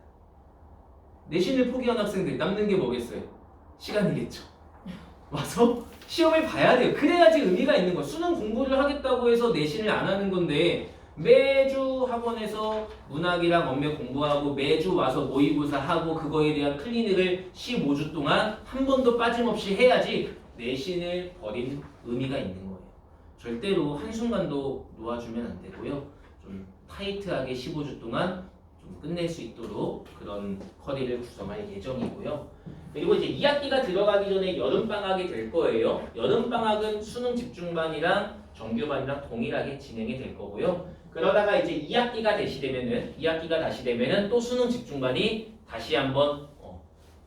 내신을 포기한 학생들 남는 게 뭐겠어요? 시간이겠죠. 와서 시험을 봐야 돼요. 그래야지 의미가 있는 거예요. 수능 공부를 하겠다고 해서 내신을 안 하는 건데 매주 학원에서 문학이랑 언매 공부하고 매주 와서 모의고사 하고 그거에 대한 클리닉을 15주 동안 한 번도 빠짐없이 해야지 내신을 버린 의미가 있는 거예요. 절대로 한순간도 놓아주면 안 되고요. 좀 타이트하게 15주 동안 좀 끝낼 수 있도록 그런 커리를 구성할 예정이고요. 그리고 이제 2학기가 들어가기 전에 여름방학이 될 거예요. 여름방학은 수능 집중반이랑 정규반이랑 동일하게 진행이 될 거고요. 그러다가 이제 2학기가 다시 되면은 또 수능 집중반이 다시 한번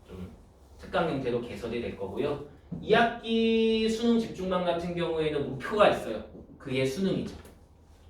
좀 특강 형태로 개설이 될 거고요. 2학기 수능 집중반 같은 경우에는 목표가 있어요. 그게 수능이죠.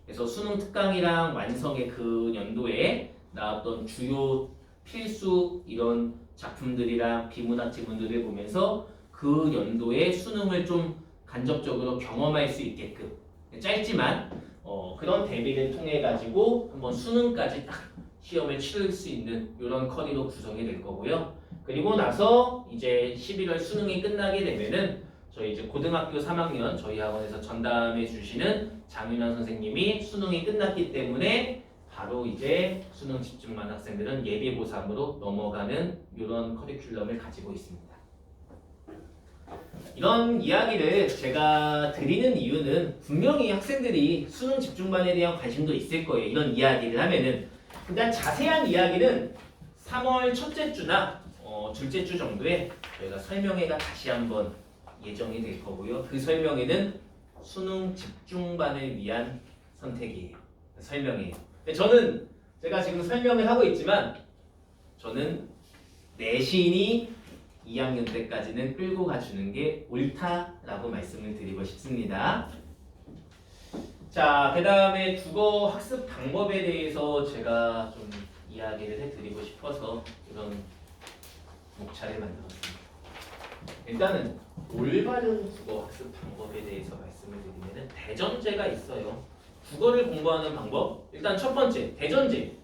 그래서 수능 특강이랑 완성의 그 연도에 나왔던 주요 필수 이런 작품들이랑 비문학 지문들을 보면서 그 연도에 수능을 좀 간접적으로 경험할 수 있게끔 짧지만 그런 대비를 통해 가지고 한번 수능까지 딱 시험을 치를 수 있는 이런 커리로 구성이 될 거고요. 그리고 나서 이제 11월 수능이 끝나게 되면은 저희 이제 고등학교 3학년 저희 학원에서 전담해 주시는 장윤환 선생님이 수능이 끝났기 때문에 바로 이제 수능 집중반 학생들은 예비 고3으로 넘어가는 이런 커리큘럼을 가지고 있습니다. 이런 이야기를 제가 드리는 이유는 분명히 학생들이 수능 집중반에 대한 관심도 있을 거예요. 이런 이야기를 하면은. 근데 자세한 이야기는 3월 첫째 주나 둘째 주 정도에 저희가 설명회가 다시 한번 예정이 될 거고요. 그 설명회는 수능 집중반을 위한 선택이에요. 설명회예요. 저는 제가 지금 설명을 하고 있지만 저는 내신이 2학년 때까지는 끌고 가주는 게 옳다라고 말씀을 드리고 싶습니다. 자, 그 다음에 국어 학습 방법에 대해서 제가 좀 이야기를 해드리고 싶어서 이런 목차를 만들었습니다. 일단은 올바른 국어 학습 방법에 대해서 말씀을 드리면 대전제가 있어요. 국어를 공부하는 방법. 일단 첫 번째, 대전제.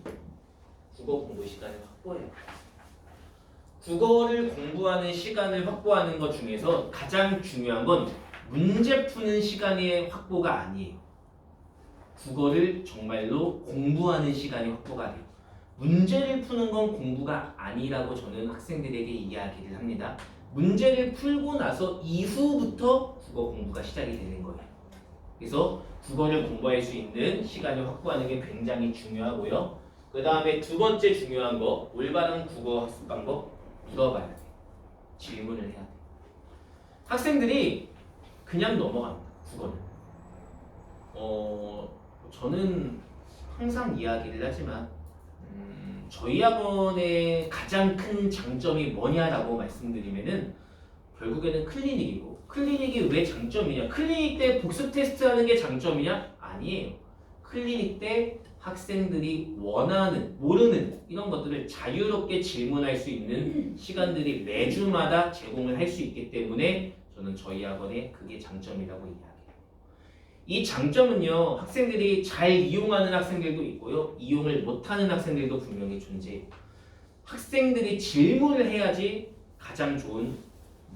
국어 공부 시간을 확보해요. 국어를 공부하는 시간을 확보하는 것 중에서 가장 중요한 건 문제 푸는 시간의 확보가 아니에요. 국어를 정말로 공부하는 시간이 확보가 돼요. 문제를 푸는 건 공부가 아니라고 저는 학생들에게 이야기를 합니다. 문제를 풀고 나서 이후부터 국어 공부가 시작이 되는 거예요. 그래서 국어를 공부할 수 있는 시간을 확보하는 게 굉장히 중요하고요. 그 다음에 두 번째 중요한 거, 올바른 국어 학습 방법, 물어봐야 돼. 질문을 해야 돼. 학생들이 그냥 넘어갑니다. 국어를. 저는 항상 이야기를 하지만 저희 학원의 가장 큰 장점이 뭐냐라고 말씀드리면은 결국에는 클리닉이고, 클리닉이 왜 장점이냐? 클리닉 때 복습 테스트 하는 게 장점이냐? 아니에요. 클리닉 때 학생들이 원하는, 모르는 이런 것들을 자유롭게 질문할 수 있는 시간들이 매주마다 제공을 할 수 있기 때문에 저는 저희 학원의 그게 장점이라고 이야기해요. 이 장점은요, 학생들이 잘 이용하는 학생들도 있고요, 이용을 못하는 학생들도 분명히 존재해요. 학생들이 질문을 해야지 가장 좋은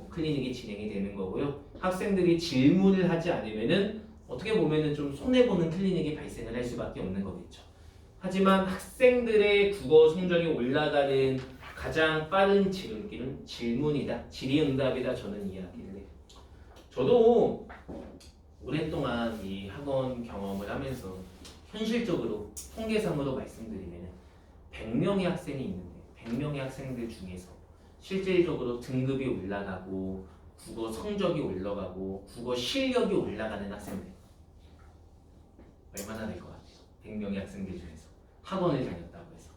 클리닉이 진행이 되는 거고요. 학생들이 질문을 하지 않으면은 어떻게 보면은 좀 손해보는 클리닉이 발생을 할 수밖에 없는 거겠죠. 하지만 학생들의 국어 성적이 올라가는 가장 빠른 지름길은 질문이다, 질의응답이다, 저는 이야기를 해요. 저도 오랫동안 이 학원 경험을 하면서 현실적으로 통계상으로 말씀드리면 100명의 학생이 있는데 100명의 학생들 중에서 실질적으로 등급이 올라가고 국어 성적이 올라가고 국어 실력이 올라가는 학생들 얼마나 될 것 같아요? 100명의 학생들 중에서 학원을 다녔다고 해서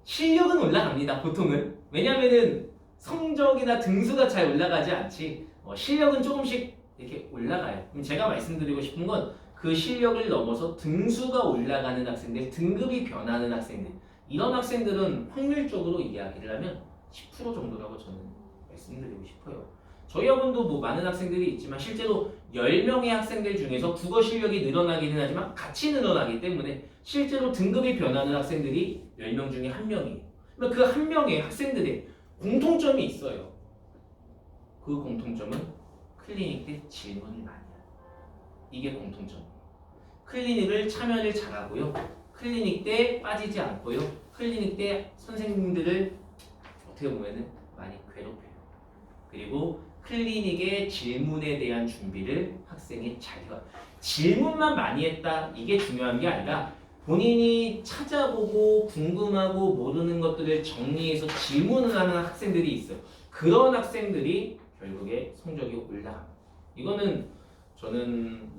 실력은 올라갑니다. 보통은. 왜냐면은 성적이나 등수가 잘 올라가지 않지 실력은 조금씩 이렇게 올라가요. 그럼 제가 말씀드리고 싶은 건 그 실력을 넘어서 등수가 올라가는 학생들, 등급이 변하는 학생들, 이런 학생들은 확률적으로 이야기를 하면 10% 정도라고 저는 말씀드리고 싶어요. 저희 학원도 뭐 많은 학생들이 있지만 실제로 10명의 학생들 중에서 국어 실력이 늘어나기는 하지만 같이 늘어나기 때문에 실제로 등급이 변하는 학생들이 10명 중에 1명이에요. 그러면 그 1명의 학생들의 공통점이 있어요. 그 공통점은 클리닉 때 질문을 많이 해요. 이게 공통점이에요. 클리닉을 참여를 잘하고요. 클리닉 때 빠지지 않고요. 클리닉 때 선생님들을 어떻게 보면은 많이 괴롭혀요. 그리고 클리닉의 질문에 대한 준비를 학생이 잘 해요. 질문만 많이 했다, 이게 중요한 게 아니라 본인이 찾아보고 궁금하고 모르는 것들을 정리해서 질문을 하는 학생들이 있어요. 그런 학생들이 결국에 성적이 올라갑니다. 이거는 저는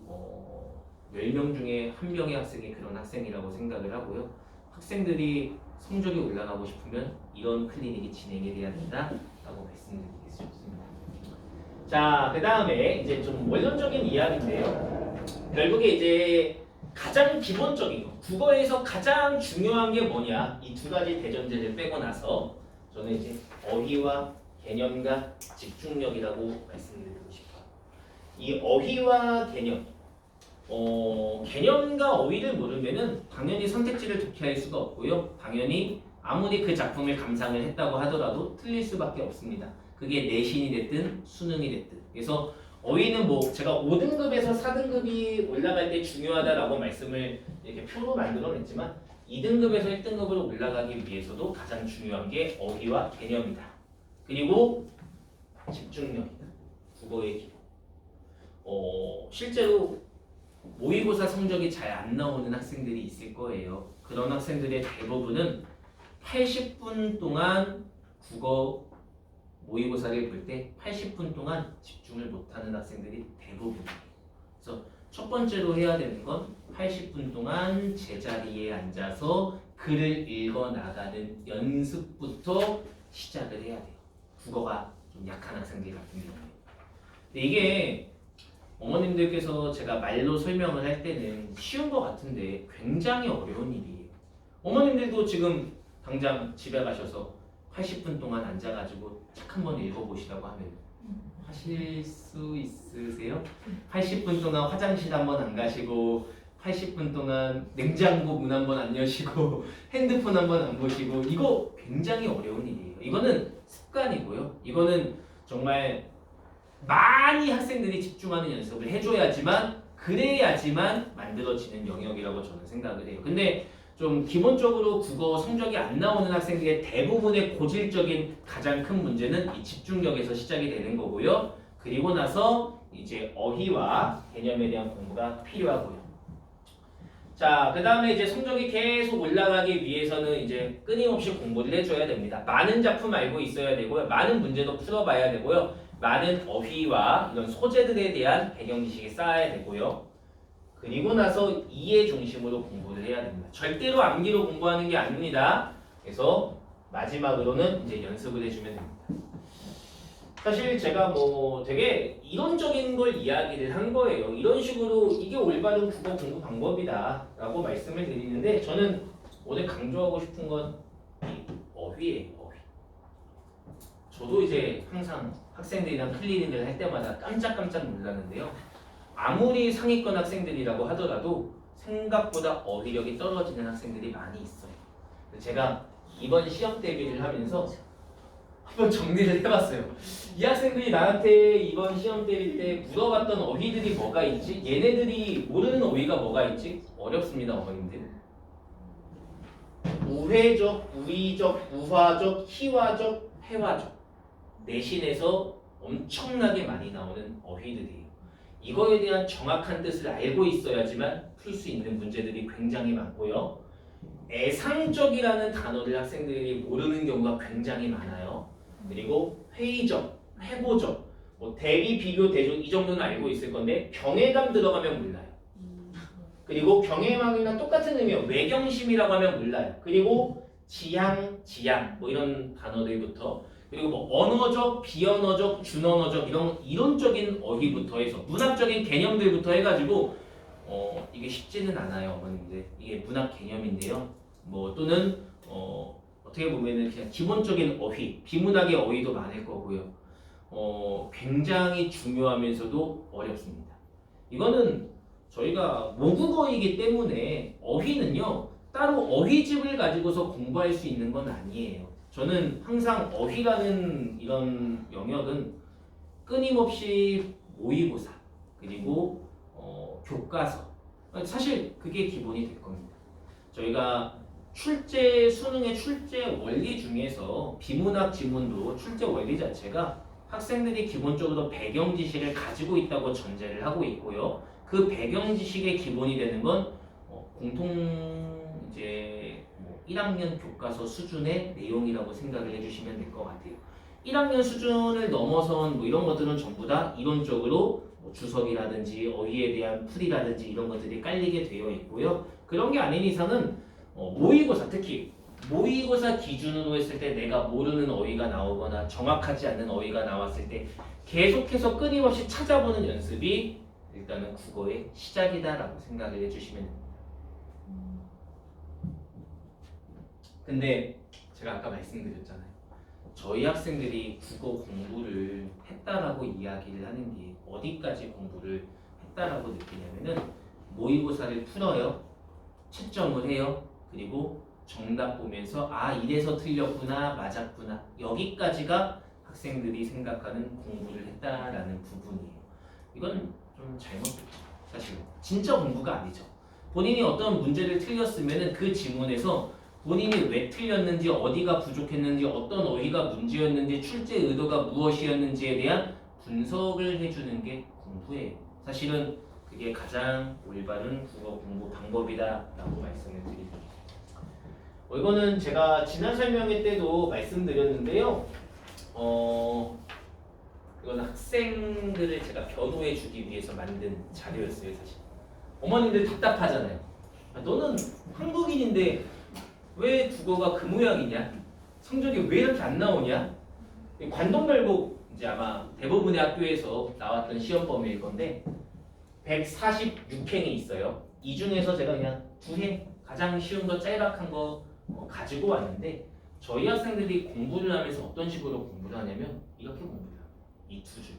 10명 중에 1명의 학생이 그런 학생이라고 생각을 하고요. 학생들이 성적이 올라가고 싶으면 이런 클리닉이 진행이 돼야 된다라고 말씀드리겠습니다. 자, 그 다음에 이제 좀 원론적인 이야기인데요. 결국에 이제 가장 기본적인 거, 국어에서 가장 중요한 게 뭐냐, 이 두 가지 대전제를 빼고 나서 저는 이제 어휘와 개념과 집중력이라고 말씀드리고 싶어요. 이 어휘와 개념, 개념과 어휘를 모르면은 당연히 선택지를 독해할 수가 없고요. 당연히 아무리 그 작품을 감상을 했다고 하더라도 틀릴 수밖에 없습니다. 그게 내신이 됐든 수능이 됐든. 그래서 어휘는 뭐 제가 5등급에서 4등급이 올라갈 때 중요하다라고 말씀을 이렇게 표로 만들어냈지만 2등급에서 1등급으로 올라가기 위해서도 가장 중요한 게 어휘와 개념이다. 그리고 집중력이다. 국어의 기본. 실제로 모의고사 성적이 잘 안 나오는 학생들이 있을 거예요. 그런 학생들의 대부분은 80분 동안 국어 모의고사를 볼 때 80분 동안 집중을 못하는 학생들이 대부분이에요. 그래서 첫 번째로 해야 되는 건 80분 동안 제자리에 앉아서 글을 읽어 나가는 연습부터 시작을 해야 돼요. 국어가 좀 약한 학생들 같은 경우에. 근데 이게 어머님들께서 제가 말로 설명을 할 때는 쉬운 것 같은데 굉장히 어려운 일이에요. 어머님들도 지금 당장 집에 가셔서 80분 동안 앉아가지고 책 한번 읽어보시라고 하면 하실 수 있으세요? 80분 동안 화장실 한번 안 가시고 80분 동안 냉장고 문 한번 안 여시고 핸드폰 한번 안 보시고 이거 굉장히 어려운 일이에요. 이거는 습관이고요. 이거는 정말 많이 학생들이 집중하는 연습을 해줘야지만 그래야지만 만들어지는 영역이라고 저는 생각을 해요. 근데 좀 기본적으로 국어 성적이 안 나오는 학생들의 대부분의 고질적인 가장 큰 문제는 이 집중력에서 시작이 되는 거고요. 그리고 나서 이제 어휘와 개념에 대한 공부가 필요하고요. 자, 그 다음에 이제 성적이 계속 올라가기 위해서는 이제 끊임없이 공부를 해줘야 됩니다. 많은 작품 알고 있어야 되고요. 많은 문제도 풀어봐야 되고요. 많은 어휘와 이런 소재들에 대한 배경 지식이 쌓아야 되고요. 그리고 나서 이해 중심으로 공부를 해야 됩니다. 절대로 암기로 공부하는 게 아닙니다. 그래서 마지막으로는 이제 연습을 해주면 됩니다. 사실 제가 뭐 되게 이론적인 걸 이야기를 한 거예요. 이런 식으로 이게 올바른 국어 공부 방법이다 라고 말씀을 드리는데 저는 오늘 강조하고 싶은 건 이 어휘예요. 어휘. 저도 이제 항상 학생들이랑 클리닉을 할 때마다 깜짝깜짝 놀라는데요. 아무리 상위권 학생들이라고 하더라도 생각보다 어휘력이 떨어지는 학생들이 많이 있어요. 제가 이번 시험 대비를 하면서 한번 정리를 해봤어요. 이 학생들이 나한테 이번 시험 대비 때 물어봤던 어휘들이 뭐가 있지? 얘네들이 모르는 어휘가 뭐가 있지? 어렵습니다, 어머님들. 우회적, 우의적, 우화적, 희화적, 회화적. 내신에서 엄청나게 많이 나오는 어휘들이에요. 이거에 대한 정확한 뜻을 알고 있어야지만 풀 수 있는 문제들이 굉장히 많고요. 애상적이라는 단어를 학생들이 모르는 경우가 굉장히 많아요. 그리고 회의적, 회고적, 뭐 대비, 비교, 대조 이 정도는 알고 있을 건데 병해감 들어가면 몰라요. 그리고 병해감이랑 똑같은 의미예요. 외경심이라고 하면 몰라요. 그리고 지향, 지향 뭐 이런 단어들부터 그리고 뭐 언어적, 비언어적, 준언어적 이런 이론적인 어휘부터 해서 문학적인 개념들부터 해가지고 이게 쉽지는 않아요, 어머님들. 이게 문학 개념인데요. 뭐 또는 어떻게 보면은 그냥 기본적인 어휘, 비문학의 어휘도 많을 거고요. 굉장히 중요하면서도 어렵습니다. 이거는 저희가 모국어이기 때문에 어휘는요 따로 어휘집을 가지고서 공부할 수 있는 건 아니에요. 저는 항상 어휘라는 이런 영역은 끊임없이 모의고사 그리고 교과서 사실 그게 기본이 될 겁니다. 저희가 출제 수능의 출제 원리 중에서 비문학 지문도 출제 원리 자체가 학생들이 기본적으로 배경 지식을 가지고 있다고 전제를 하고 있고요. 그 배경 지식의 기본이 되는 건 공통 이제 1학년 교과서 수준의 내용이라고 생각을 해주시면 될 것 같아요. 1학년 수준을 넘어선 뭐 이런 것들은 전부 다 이론적으로 뭐 주석이라든지 어휘에 대한 풀이라든지 이런 것들이 깔리게 되어 있고요. 그런 게 아닌 이상은 모의고사 특히 모의고사 기준으로 했을 때 내가 모르는 어휘가 나오거나 정확하지 않는 어휘가 나왔을 때 계속해서 끊임없이 찾아보는 연습이 일단은 국어의 시작이다라고 생각을 해주시면 됩니다. 근데 제가 아까 말씀드렸잖아요. 저희 학생들이 국어 공부를 했다라고 이야기를 하는 게 어디까지 공부를 했다라고 느끼냐면은 모의고사를 풀어요. 채점을 해요. 그리고 정답 보면서 아 이래서 틀렸구나 맞았구나 여기까지가 학생들이 생각하는 공부를 했다라는 부분이에요. 이건 좀 잘못됐죠. 사실 진짜 공부가 아니죠. 본인이 어떤 문제를 틀렸으면은 그 지문에서 본인이 왜 틀렸는지 어디가 부족했는지 어떤 어휘가 문제였는지 출제 의도가 무엇이었는지에 대한 분석을 해주는 게 공부예요. 사실은 그게 가장 올바른 국어 공부 방법이다라고 말씀을 드립니다. 이거는 제가 지난 설명회 때도 말씀드렸는데요. 이건 학생들을 제가 변호해 주기 위해서 만든 자료였어요, 사실. 어머님들 답답하잖아요. 너는 한국인인데 왜 국어가 그 모양이냐? 성적이 왜 이렇게 안 나오냐? 관동별곡 이제 아마 대부분의 학교에서 나왔던 시험 범위일 건데 146행이 있어요. 이 중에서 제가 그냥 2행 가장 쉬운 거 짤막한 거 가지고 왔는데 저희 학생들이 공부를 하면서 어떤 식으로 공부를 하냐면 이렇게 공부를 해요. 이 2줄.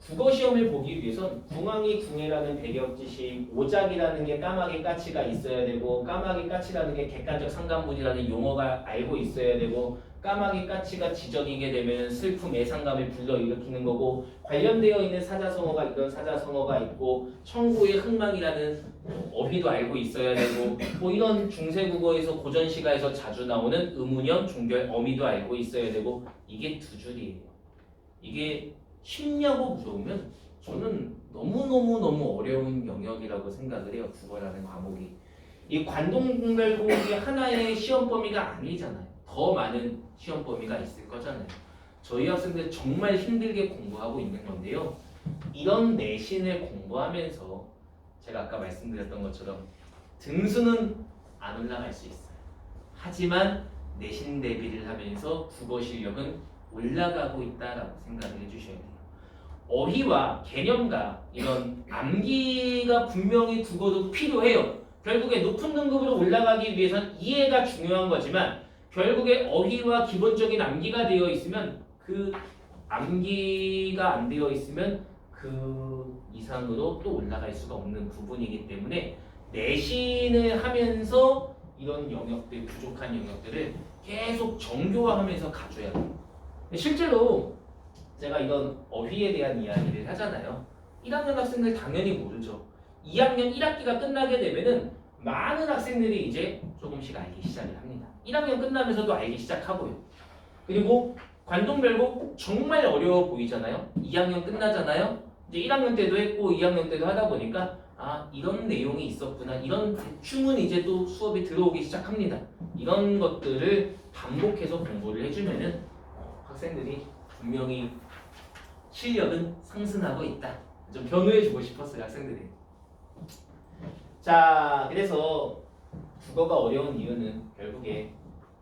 국어 시험을 보기 위해선 궁왕이 궁예라는 배경지식, 오작이라는 게 까마귀 까치가 있어야 되고 까마귀 까치라는 게 객관적 상관문이라는 용어가 알고 있어야 되고 까마귀 까치가 지적이게 되면 슬픔, 애상감을 불러일으키는 거고 관련되어 있는 사자성어가 이런 사자성어가 있고 청구의 흥망이라는 어휘도 알고 있어야 되고 뭐 이런 중세국어에서 고전시가에서 자주 나오는 의문형, 종결, 어미도 알고 있어야 되고 이게 2줄이에요. 이게 쉽냐고 물어보면 저는 너무 어려운 영역이라고 생각을 해요. 국어라는 과목이. 이 관동별곡이 하나의 시험 범위가 아니잖아요. 더 많은 시험 범위가 있을 거잖아요. 저희 학생들 정말 힘들게 공부하고 있는 건데요. 이런 내신을 공부하면서 제가 아까 말씀드렸던 것처럼 등수는 안 올라갈 수 있어요. 하지만 내신 대비를 하면서 국어 실력은 올라가고 있다라고 생각을 해주셔야 돼요. 어휘와 개념과 이런 암기가 분명히 국어도 필요해요. 결국에 높은 등급으로 올라가기 위해선 이해가 중요한 거지만 결국에 어휘와 기본적인 암기가 되어 있으면 그 암기가 안 되어 있으면 그 이상으로 또 올라갈 수가 없는 부분이기 때문에 내신을 하면서 이런 영역들, 부족한 영역들을 계속 정교화하면서 가져야 돼요. 실제로 제가 이런 어휘에 대한 이야기를 하잖아요. 1학년 학생들 당연히 모르죠. 2학년 1학기가 끝나게 되면은 많은 학생들이 이제 조금씩 알기 시작을 합니다. 1학년 끝나면서도 알기 시작하고요. 그리고 관동별곡 정말 어려워 보이잖아요. 2학년 끝나잖아요. 이제 1학년 때도 했고 2학년 때도 하다 보니까 아 이런 내용이 있었구나. 이런 대충은 이제 또 수업이 들어오기 시작합니다. 이런 것들을 반복해서 공부를 해주면은 학생들이 분명히 실력은 상승하고 있다. 좀 변호해주고 싶었어요, 학생들이. 자, 그래서 국어가 어려운 이유는 결국에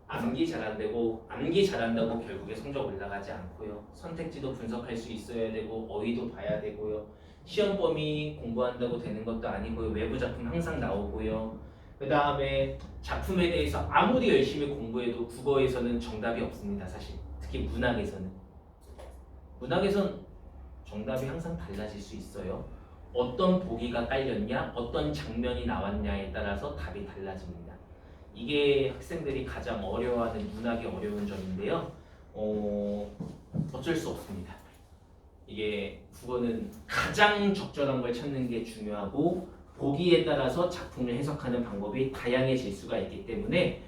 암기 잘 안 되고 암기 잘한다고 결국에 성적 올라가지 않고요. 선택지도 분석할 수 있어야 되고 어휘도 봐야 되고요. 시험 범위 공부한다고 되는 것도 아니고요. 외부 작품 항상 나오고요. 그 다음에 작품에 대해서 아무리 열심히 공부해도 국어에서는 정답이 없습니다. 사실 특히 문학에서는. 문학에선 정답이 항상 달라질 수 있어요. 어떤 보기가 깔렸냐, 어떤 장면이 나왔냐에 따라서 답이 달라집니다. 이게 학생들이 가장 어려워하는 문학의 어려운 점인데요. 어쩔 수 없습니다. 이게 국어는 가장 적절한 걸 찾는 게 중요하고 보기에 따라서 작품을 해석하는 방법이 다양해질 수가 있기 때문에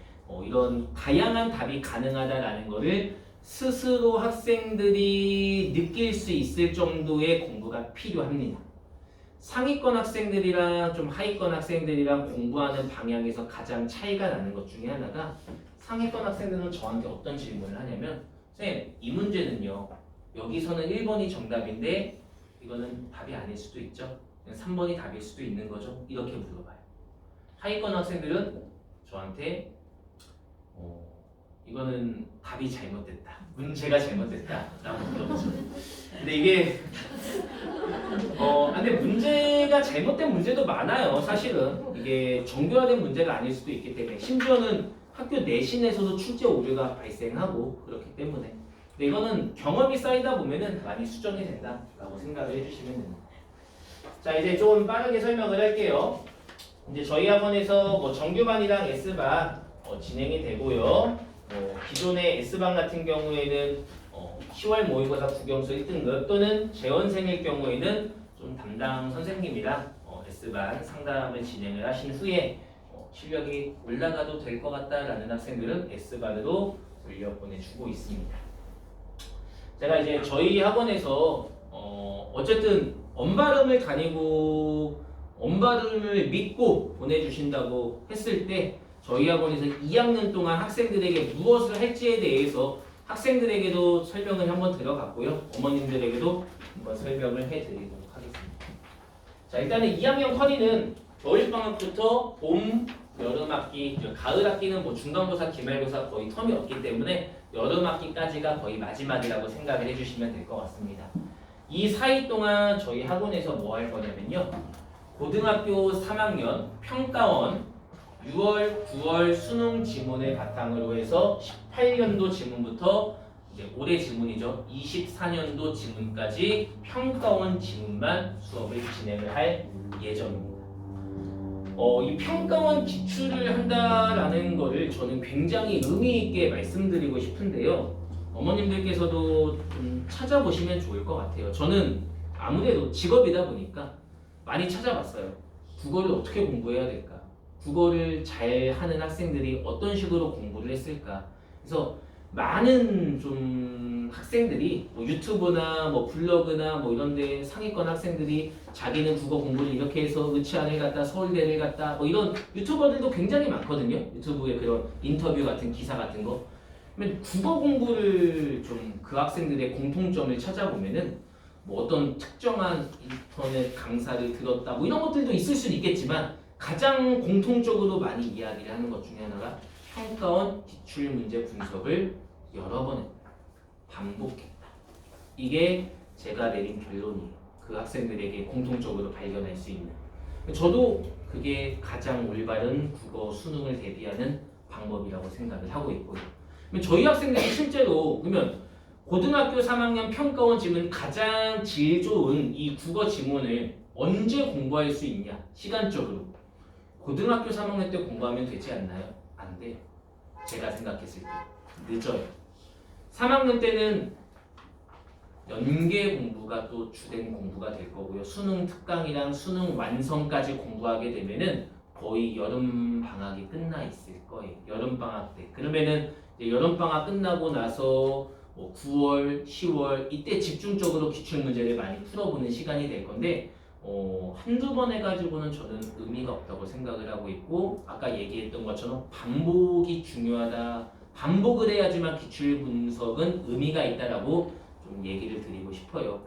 이런 다양한 답이 가능하다라는 것을 스스로 학생들이 느낄 수 있을 정도의 공부가 필요합니다. 상위권 학생들이랑 좀 하위권 학생들이랑 공부하는 방향에서 가장 차이가 나는 것 중에 하나가 상위권 학생들은 저한테 어떤 질문을 하냐면 선생님 이 문제는요 여기서는 1번이 정답인데 이거는 답이 아닐 수도 있죠. 3번이 답일 수도 있는 거죠. 이렇게 물어봐요. 하위권 학생들은 저한테 이거는 답이 잘못됐다. 문제가 잘못됐다. 라고 물어보죠. 근데 이게 근데 문제가 잘못된 문제도 많아요. 사실은 이게 정교화된 문제가 아닐 수도 있기 때문에 심지어는 학교 내신에서도 출제 오류가 발생하고 그렇기 때문에 근데 이거는 경험이 쌓이다 보면은 많이 수정이 된다라고 생각을 해주시면 됩니다. 자 이제 좀 빠르게 설명을 할게요. 이제 저희 학원에서 뭐 정규반이랑 S반 진행이 되고요. 기존의 S반 같은 경우에는 10월 모의고사 국영수 1등급 또는 재원생일 경우에는 좀 담당 선생님이랑 S반 상담을 진행을 하신 후에 실력이 올라가도 될 것 같다라는 학생들은 S반으로 돌려보내주고 있습니다. 제가 이제 저희 학원에서 어쨌든 언발음을 다니고 언발음을 믿고 보내주신다고 했을 때 저희 학원에서 2학년 동안 학생들에게 무엇을 할지에 대해서 학생들에게도 설명을 한번 들어갔고요. 어머님들에게도 한번 설명을 해드리도록 하겠습니다. 자, 일단은 2학년 커리는 겨울방학부터 봄, 여름학기, 가을학기는 뭐 중간고사, 기말고사 거의 텀이 없기 때문에 여름학기까지가 거의 마지막이라고 생각을 해주시면 될 것 같습니다. 이 사이 동안 저희 학원에서 뭐 할 거냐면요. 고등학교 3학년 평가원 6월, 9월 수능 지문을 바탕으로 해서 18년도 지문부터 이제 올해 지문이죠. 24년도 지문까지 평가원 지문만 수업을 진행을 할 예정입니다. 이 평가원 기출을 한다라는 거를 저는 굉장히 의미 있게 말씀드리고 싶은데요. 어머님들께서도 좀 찾아보시면 좋을 것 같아요. 저는 아무래도 직업이다 보니까 많이 찾아봤어요. 국어를 어떻게 공부해야 될까? 국어를 잘 하는 학생들이 어떤 식으로 공부를 했을까? 그래서 많은 좀 학생들이 뭐 유튜브나 뭐 블로그나 뭐 이런 데 상위권 학생들이 자기는 국어 공부를 이렇게 해서 의치안을 갔다 서울대를 갔다 뭐 이런 유튜버들도 굉장히 많거든요. 유튜브에 그런 인터뷰 같은 기사 같은 거. 그러면 국어 공부를 좀 그 학생들의 공통점을 찾아보면은 뭐 어떤 특정한 인터넷 강사를 들었다 뭐 이런 것들도 있을 수는 있겠지만 가장 공통적으로 많이 이야기를 하는 것 중에 하나가 평가원 기출 문제 분석을 여러 번 했다. 반복했다. 이게 제가 내린 결론이에요. 그 학생들에게 공통적으로 발견할 수 있는. 저도 그게 가장 올바른 국어 수능을 대비하는 방법이라고 생각을 하고 있고요. 저희 학생들이 실제로 그러면 고등학교 3학년 평가원 지문 가장 질 좋은 이 국어 지문을 언제 공부할 수 있냐? 시간적으로. 고등학교 3학년 때 공부하면 되지 않나요? 안 돼요. 제가 생각했을 때. 늦어요. 3학년 때는 연계 공부가 또 주된 공부가 될 거고요. 수능 특강이랑 수능 완성까지 공부하게 되면은 거의 여름 방학이 끝나 있을 거예요. 여름 방학 때. 그러면은 이제 여름 방학 끝나고 나서 뭐 9월, 10월 이때 집중적으로 기출 문제를 많이 풀어보는 시간이 될 건데 한두 번 해가지고는 저는 의미가 없다고 생각을 하고 있고 아까 얘기했던 것처럼 반복이 중요하다. 반복을 해야지만 기출 분석은 의미가 있다라고 좀 얘기를 드리고 싶어요.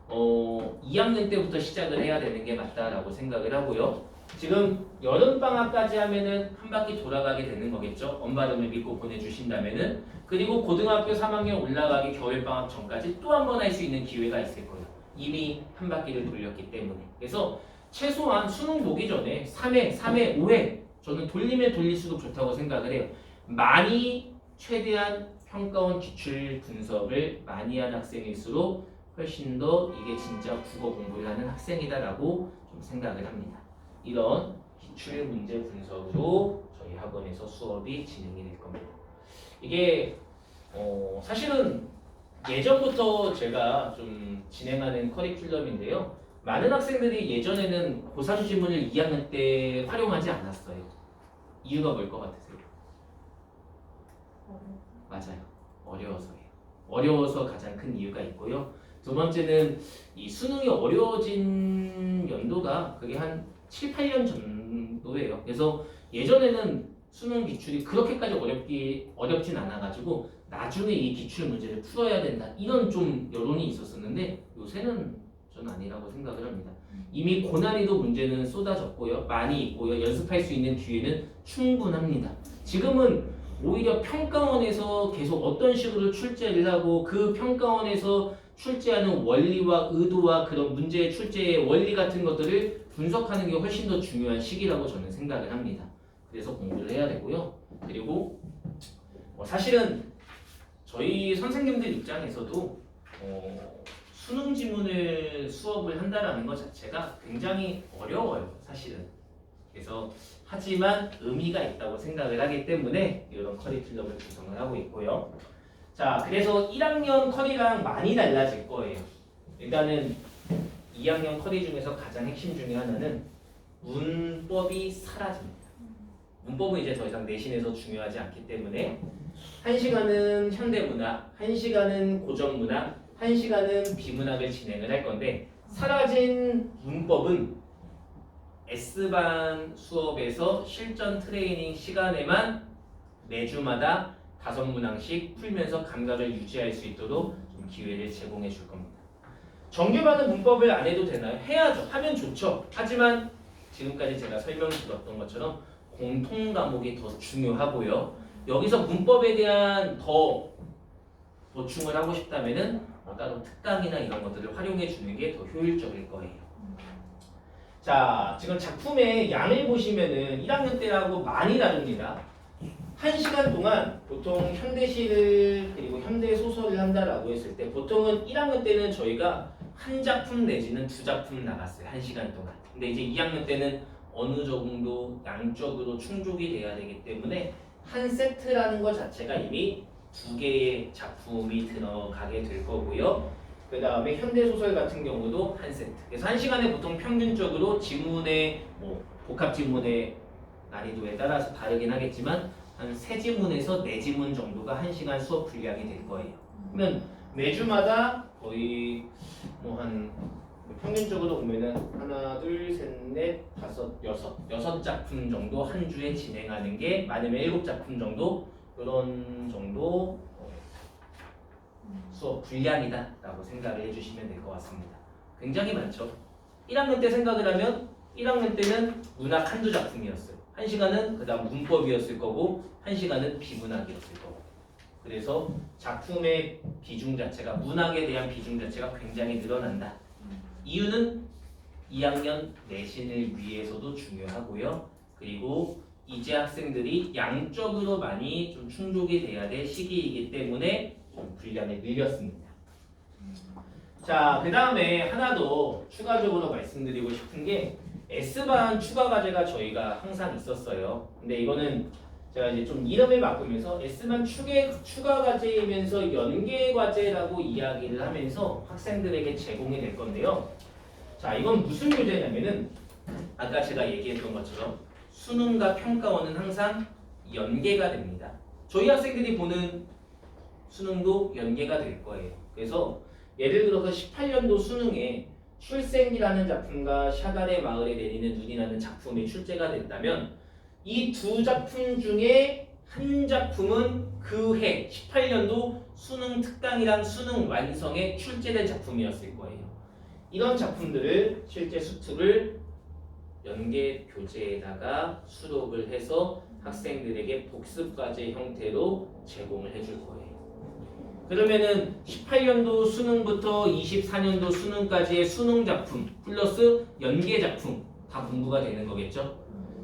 2학년 때부터 시작을 해야 되는 게 맞다라고 생각을 하고요. 지금 여름방학까지 하면은 한 바퀴 돌아가게 되는 거겠죠. 언발음을 믿고 보내주신다면은. 그리고 고등학교 3학년 올라가기 겨울방학 전까지 또 한 번 할 수 있는 기회가 있을 거예요. 이미 한 바퀴를 돌렸기 때문에. 그래서 최소한 수능 보기 전에 3회, 5회 저는 돌리면 돌릴수록 좋다고 생각을 해요. 많이 최대한 평가원 기출 분석을 많이 한 학생일수록 훨씬 더 이게 진짜 국어 공부를 하는 학생이다라고 좀 생각을 합니다. 이런 기출 문제 분석으로 저희 학원에서 수업이 진행이 될 겁니다. 이게 사실은 예전부터 제가 좀 진행하는 커리큘럼인데요. 많은 학생들이 예전에는 고3 지문을 2학년 때 활용하지 않았어요. 이유가 뭘 것 같으세요? 맞아요. 어려워서예요. 어려워서 가장 큰 이유가 있고요. 두 번째는 이 수능이 어려워진 연도가 그게 한 7, 8년 정도예요. 그래서 예전에는 수능 기출이 그렇게까지 어렵진 않아가지고 나중에 이 기출 문제를 풀어야 된다 이런 좀 여론이 있었었는데 요새는 저는 아니라고 생각을 합니다. 이미 고난이도 문제는 쏟아졌고요. 많이 있고요. 연습할 수 있는 기회는 충분합니다. 지금은 오히려 평가원에서 계속 어떤 식으로 출제를 하고 그 평가원에서 출제하는 원리와 의도와 그런 문제의 출제의 원리 같은 것들을 분석하는 게 훨씬 더 중요한 시기라고 저는 생각을 합니다. 그래서 공부를 해야 되고요. 그리고 사실은 저희 선생님들 입장에서도 수능 지문을 수업을 한다라는 것 자체가 굉장히 어려워요. 사실은. 그래서 하지만 의미가 있다고 생각을 하기 때문에 이런 커리큘럼을 구성을 하고 있고요. 자, 그래서 1학년 커리랑 많이 달라질 거예요. 일단은 2학년 커리 중에서 가장 핵심 중에 하나는 문법이 사라집니다. 문법은 이제 더 이상 내신에서 중요하지 않기 때문에 1시간은 현대문학, 1시간은 고전문학, 1시간은 비문학을 진행을 할 건데 사라진 문법은 S반 수업에서 실전 트레이닝 시간에만 매주마다 5문항씩 풀면서 감각을 유지할 수 있도록 좀 기회를 제공해 줄 겁니다. 정규반은 문법을 안 해도 되나요? 해야죠. 하면 좋죠. 하지만 지금까지 제가 설명드렸던 것처럼 공통 과목이 더 중요하고요. 여기서 문법에 대한 더 보충을 하고 싶다면은 따로 특강이나 이런 것들을 활용해 주는 게 더 효율적일 거예요. 자, 지금 작품의 양을 보시면은 1학년 때하고 많이 다릅니다. 1시간 동안 보통 현대시를 그리고 현대소설을 한다라고 했을 때 보통은 1학년 때는 저희가 한 작품 내지는 2작품 나갔어요. 1시간 동안. 근데 이제 2학년 때는 어느 정도 양적으로 충족이 돼야 되기 때문에 한 세트라는 것 자체가 이미 2개의 작품이 들어가게 될 거고요. 그 다음에 현대소설 같은 경우도 한 세트. 그래서 1시간에 보통 평균적으로 지문의 복합 지문의 난이도에 따라서 다르긴 하겠지만 한 3지문에서 4지문 정도가 1시간 수업 분량이 될 거예요. 그러면 매주마다 거의 한 평균적으로 보면은 하나, 둘, 셋, 넷, 다섯, 여섯 작품 정도 한 주에 진행하는 게 많으면 7작품 정도 그런 정도 수업 분량이다라고 생각을 해주시면 될 것 같습니다. 굉장히 많죠. 1학년 때 생각을 하면 1학년 때는 문학 한두 작품이었어요. 1시간은 그 다음 문법이었을 거고 1시간은 비문학이었을 거고 그래서 작품의 비중 자체가 문학에 대한 비중 자체가 굉장히 늘어난다. 이유는 2학년 내신을 위해서도 중요하고요. 그리고 이제 학생들이 양적으로 많이 좀 충족이 돼야 될 시기이기 때문에 좀 분량을 늘렸습니다. 자, 그 다음에 하나 더 추가적으로 말씀드리고 싶은 게 S반 추가 과제가 저희가 항상 있었어요. 근데 이거는 제가 이제 좀 이름을 바꾸면서 S반 추가 과제이면서 연계 과제라고 이야기를 하면서 학생들에게 제공이 될 건데요. 자, 이건 무슨 교재냐면은 아까 제가 얘기했던 것처럼 수능과 평가원은 항상 연계가 됩니다. 저희 학생들이 보는 수능도 연계가 될 거예요. 그래서 예를 들어서 18년도 수능에 출생이라는 작품과 샤갈의 마을에 내리는 눈이라는 작품이 출제가 됐다면 이 2작품 중에 한 작품은 그 해 18년도 수능 특강이랑 수능 완성에 출제된 작품이었을 거예요. 이런 작품들을 실제 수특을 연계 교재에다가 수록을 해서 학생들에게 복습과제 형태로 제공을 해줄 거예요. 그러면은 18년도 수능부터 24년도 수능까지의 수능 작품 플러스 연계 작품 다 공부가 되는 거겠죠?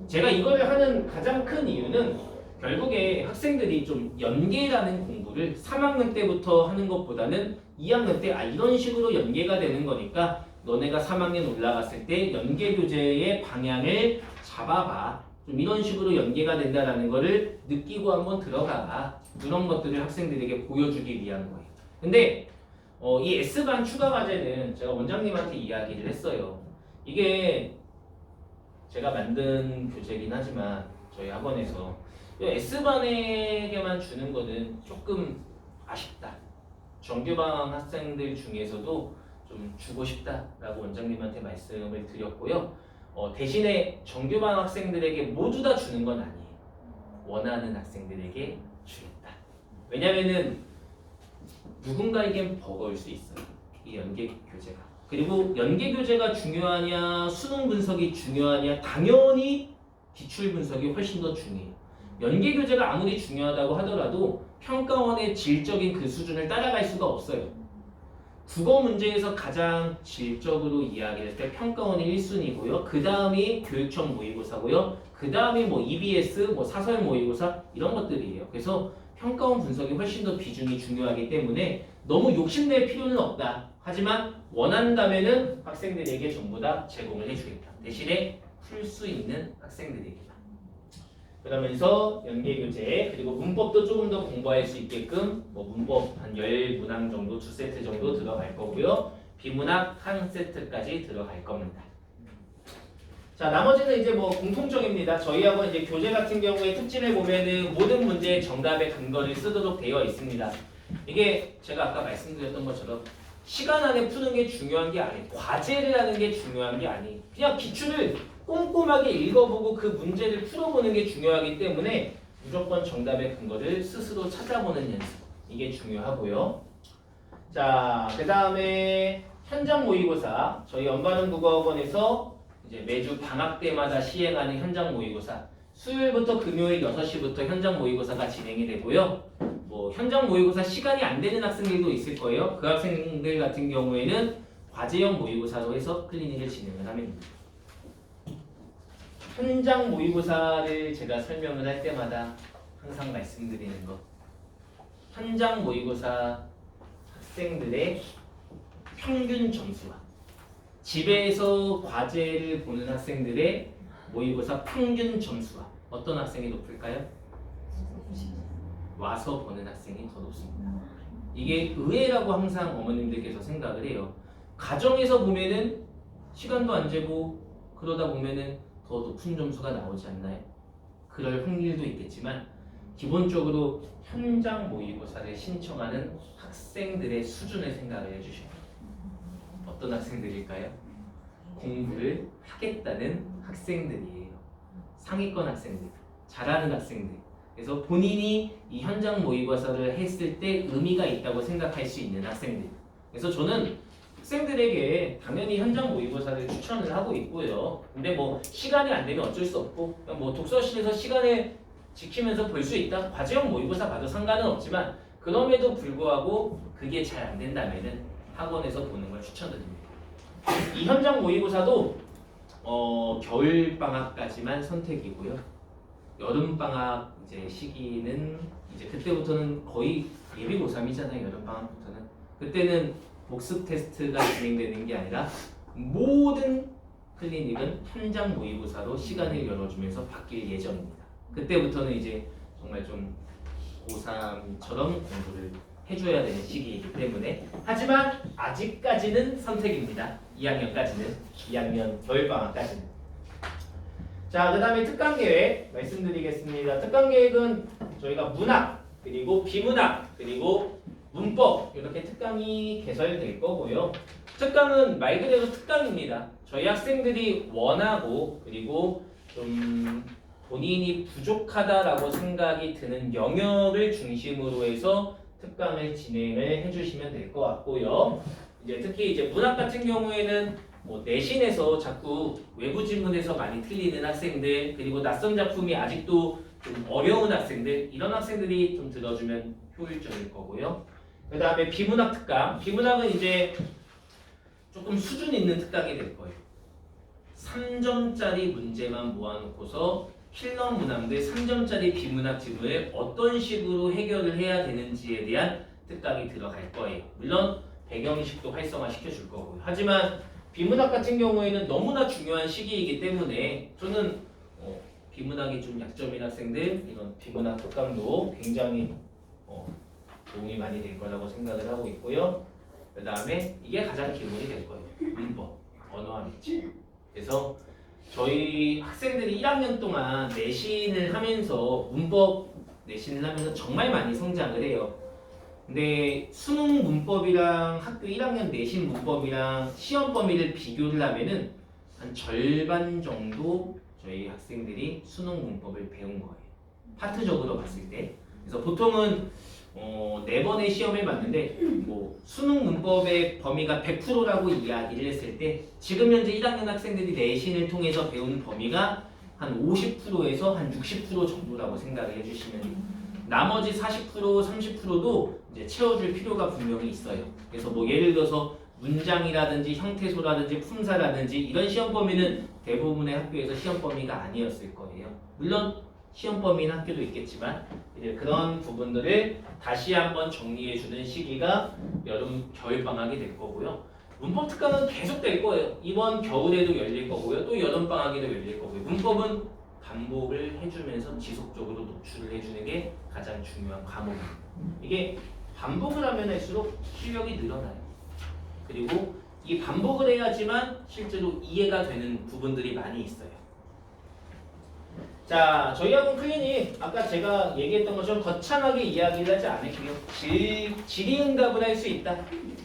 제가 이거를 하는 가장 큰 이유는 결국에 학생들이 좀 연계라는 공부를 3학년 때부터 하는 것보다는 2학년 때 이런 식으로 연계가 되는 거니까 너네가 3학년 올라갔을 때 연계 교재의 방향을 잡아봐. 좀 이런 식으로 연계가 된다라는 거를 느끼고 한번 들어가. 이런 것들을 학생들에게 보여주기 위한 거예요. 근데 이 S반 추가 과제는 제가 원장님한테 이야기를 했어요. 이게 제가 만든 교재이긴 하지만 저희 학원에서 S반에게만 주는 거는 조금 아쉽다. 정규반 학생들 중에서도 좀 주고 싶다라고 원장님한테 말씀을 드렸고요. 대신에 정규반 학생들에게 모두 다 주는 건 아니에요. 원하는 학생들에게 주겠다. 왜냐면은 누군가에겐 버거울 수 있어요. 이 연계 교재가. 그리고 연계 교재가 중요하냐, 수능 분석이 중요하냐, 당연히 기출 분석이 훨씬 더 중요해요. 연계 교재가 아무리 중요하다고 하더라도 평가원의 질적인 그 수준을 따라갈 수가 없어요. 국어 문제에서 가장 질적으로 이야기할 때 평가원이 1순위고요. 그 다음이 교육청 모의고사고요. 그 다음이 EBS, 사설 모의고사 이런 것들이에요. 그래서 평가원 분석이 훨씬 더 비중이 중요하기 때문에 너무 욕심낼 필요는 없다. 하지만 원한다면은 학생들에게 전부 다 제공을 해주겠다. 대신에 풀 수 있는 학생들에게만. 그러면서 연계교재 그리고 문법도 조금 더 공부할 수 있게끔 문법 한 10문항 정도 2세트 정도 들어갈 거고요. 비문학 1세트까지 들어갈 겁니다. 자, 나머지는 이제 공통적입니다. 저희하고 이제 교재 같은 경우에 특징을 보면은 모든 문제의 정답의 근거를 쓰도록 되어 있습니다. 이게 제가 아까 말씀드렸던 것처럼 시간 안에 푸는 게 중요한 게 아니에요. 과제를 하는 게 중요한 게 아니에요. 그냥 기출을 꼼꼼하게 읽어보고 그 문제를 풀어보는 게 중요하기 때문에 무조건 정답의 근거를 스스로 찾아보는 연습. 이게 중요하고요. 자, 그 다음에 현장 모의고사. 저희 연반은 국어학원에서 이제 매주 방학 때마다 시행하는 현장 모의고사. 수요일부터 금요일 6시부터 현장 모의고사가 진행이 되고요. 뭐 현장 모의고사 시간이 안 되는 학생들도 있을 거예요. 그 학생들 같은 경우에는 과제형 모의고사로 해서 클리닉을 진행을 하면 됩니다. 현장 모의고사를 제가 설명을 할 때마다 항상 말씀드리는 거. 현장 모의고사 학생들의 평균 점수와 집에서 과제를 보는 학생들의 모의고사 평균 점수와 어떤 학생이 높을까요? 와서 보는 학생이 더 높습니다. 이게 의외라고 항상 어머님들께서 생각을 해요. 가정에서 보면은 시간도 안 재고 그러다 보면은 더 높은 점수가 나오지 않나요? 그럴 확률도 있겠지만 기본적으로 현장 모의고사를 신청하는 학생들의 수준을 생각을 해주셔요. 어떤 학생들일까요? 공부를 하겠다는 학생들이에요. 상위권 학생들, 잘하는 학생들. 그래서 본인이 이 현장 모의고사를 했을 때 의미가 있다고 생각할 수 있는 학생들. 그래서 저는 학생들에게 당연히 현장 모의고사를 추천을 하고 있고요. 근데 뭐 시간이 안 되면 어쩔 수 없고 그냥 뭐 독서실에서 시간을 지키면서 볼 수 있다. 과제형 모의고사 봐도 상관은 없지만 그럼에도 불구하고 그게 잘 안 된다면은 학원에서 보는 걸 추천드립니다. 이 현장 모의고사도 겨울 방학까지만 선택이고요. 여름 방학 이제 시기는 이제 그때부터는 거의 예비 고3이잖아요. 여름 방학부터는 그때는 복습 테스트가 진행되는 게 아니라 모든 클리닉은 현장 모의고사로 시간을 열어주면서 바뀔 예정입니다. 그때부터는 이제 정말 좀 고3처럼 공부를 해줘야 되는 시기이기 때문에 하지만 아직까지는 선택입니다. 2학년까지는 2학년 겨울방학까지는. 자, 그 다음에 특강계획 말씀드리겠습니다. 특강계획은 저희가 문학 그리고 비문학 그리고 문법 이렇게 특강이 개설될 거고요. 특강은 말 그대로 특강입니다. 저희 학생들이 원하고 그리고 좀 본인이 부족하다라고 생각이 드는 영역을 중심으로 해서 특강을 진행을 해주시면 될 것 같고요. 이제 특히 이제 문학 같은 경우에는 뭐 내신에서 자꾸 외부 지문에서 많이 틀리는 학생들 그리고 낯선 작품이 아직도 좀 어려운 학생들 이런 학생들이 좀 들어주면 효율적일 거고요. 그 다음에 비문학 특강. 비문학은 이제 조금 수준 있는 특강이 될 거예요. 3점짜리 문제만 모아놓고서 킬러 문항들 3점짜리 비문학 지문을 어떤 식으로 해결을 해야 되는지에 대한 특강이 들어갈 거예요. 물론 배경의식도 활성화시켜 줄 거고요. 하지만 비문학 같은 경우에는 너무나 중요한 시기이기 때문에 저는 비문학이 좀 약점인 학생들 이런 비문학 특강도 굉장히 도움이 많이 될 거라고 생각을 하고 있고요. 그 다음에 이게 가장 기본이 될 거예요. 문법, 언어와 매체. 그래서 저희 학생들이 1학년 동안 내신을 하면서 문법 내신을 하면서 정말 많이 성장을 해요. 근데 수능 문법이랑 학교 1학년 내신 문법이랑 시험 범위를 비교를 하면은 한 절반 정도 저희 학생들이 수능 문법을 배운 거예요. 파트적으로 봤을 때. 그래서 보통은 4번의 시험을 봤는데 뭐 수능 문법의 범위가 100%라고 이야기를 했을 때 지금 현재 1학년 학생들이 내신을 통해서 배운 범위가 한 50%에서 한 60% 정도라고 생각을 해주시면 나머지 40%, 30%도 이제 채워줄 필요가 분명히 있어요. 그래서 뭐 예를 들어서 문장이라든지 형태소라든지 품사라든지 이런 시험 범위는 대부분의 학교에서 시험 범위가 아니었을 거예요. 물론 시험 범위는 학교도 있겠지만 이제 그런 부분들을 다시 한번 정리해주는 시기가 여름 겨울 방학이 될 거고요. 문법 특강은 계속 될 거예요. 이번 겨울에도 열릴 거고요. 또 여름 방학에도 열릴 거고요. 문법은 반복을 해주면서 지속적으로 노출을 해주는 게 가장 중요한 과목입니다. 이게 반복을 하면 할수록 실력이 늘어나요. 그리고 이 반복을 해야지만 실제로 이해가 되는 부분들이 많이 있어요. 자, 저희 학원 클리닉 아까 제가 얘기했던 것처럼 거창하게 이야기를 하지 않을게요. 질의응답을 할 수 있다.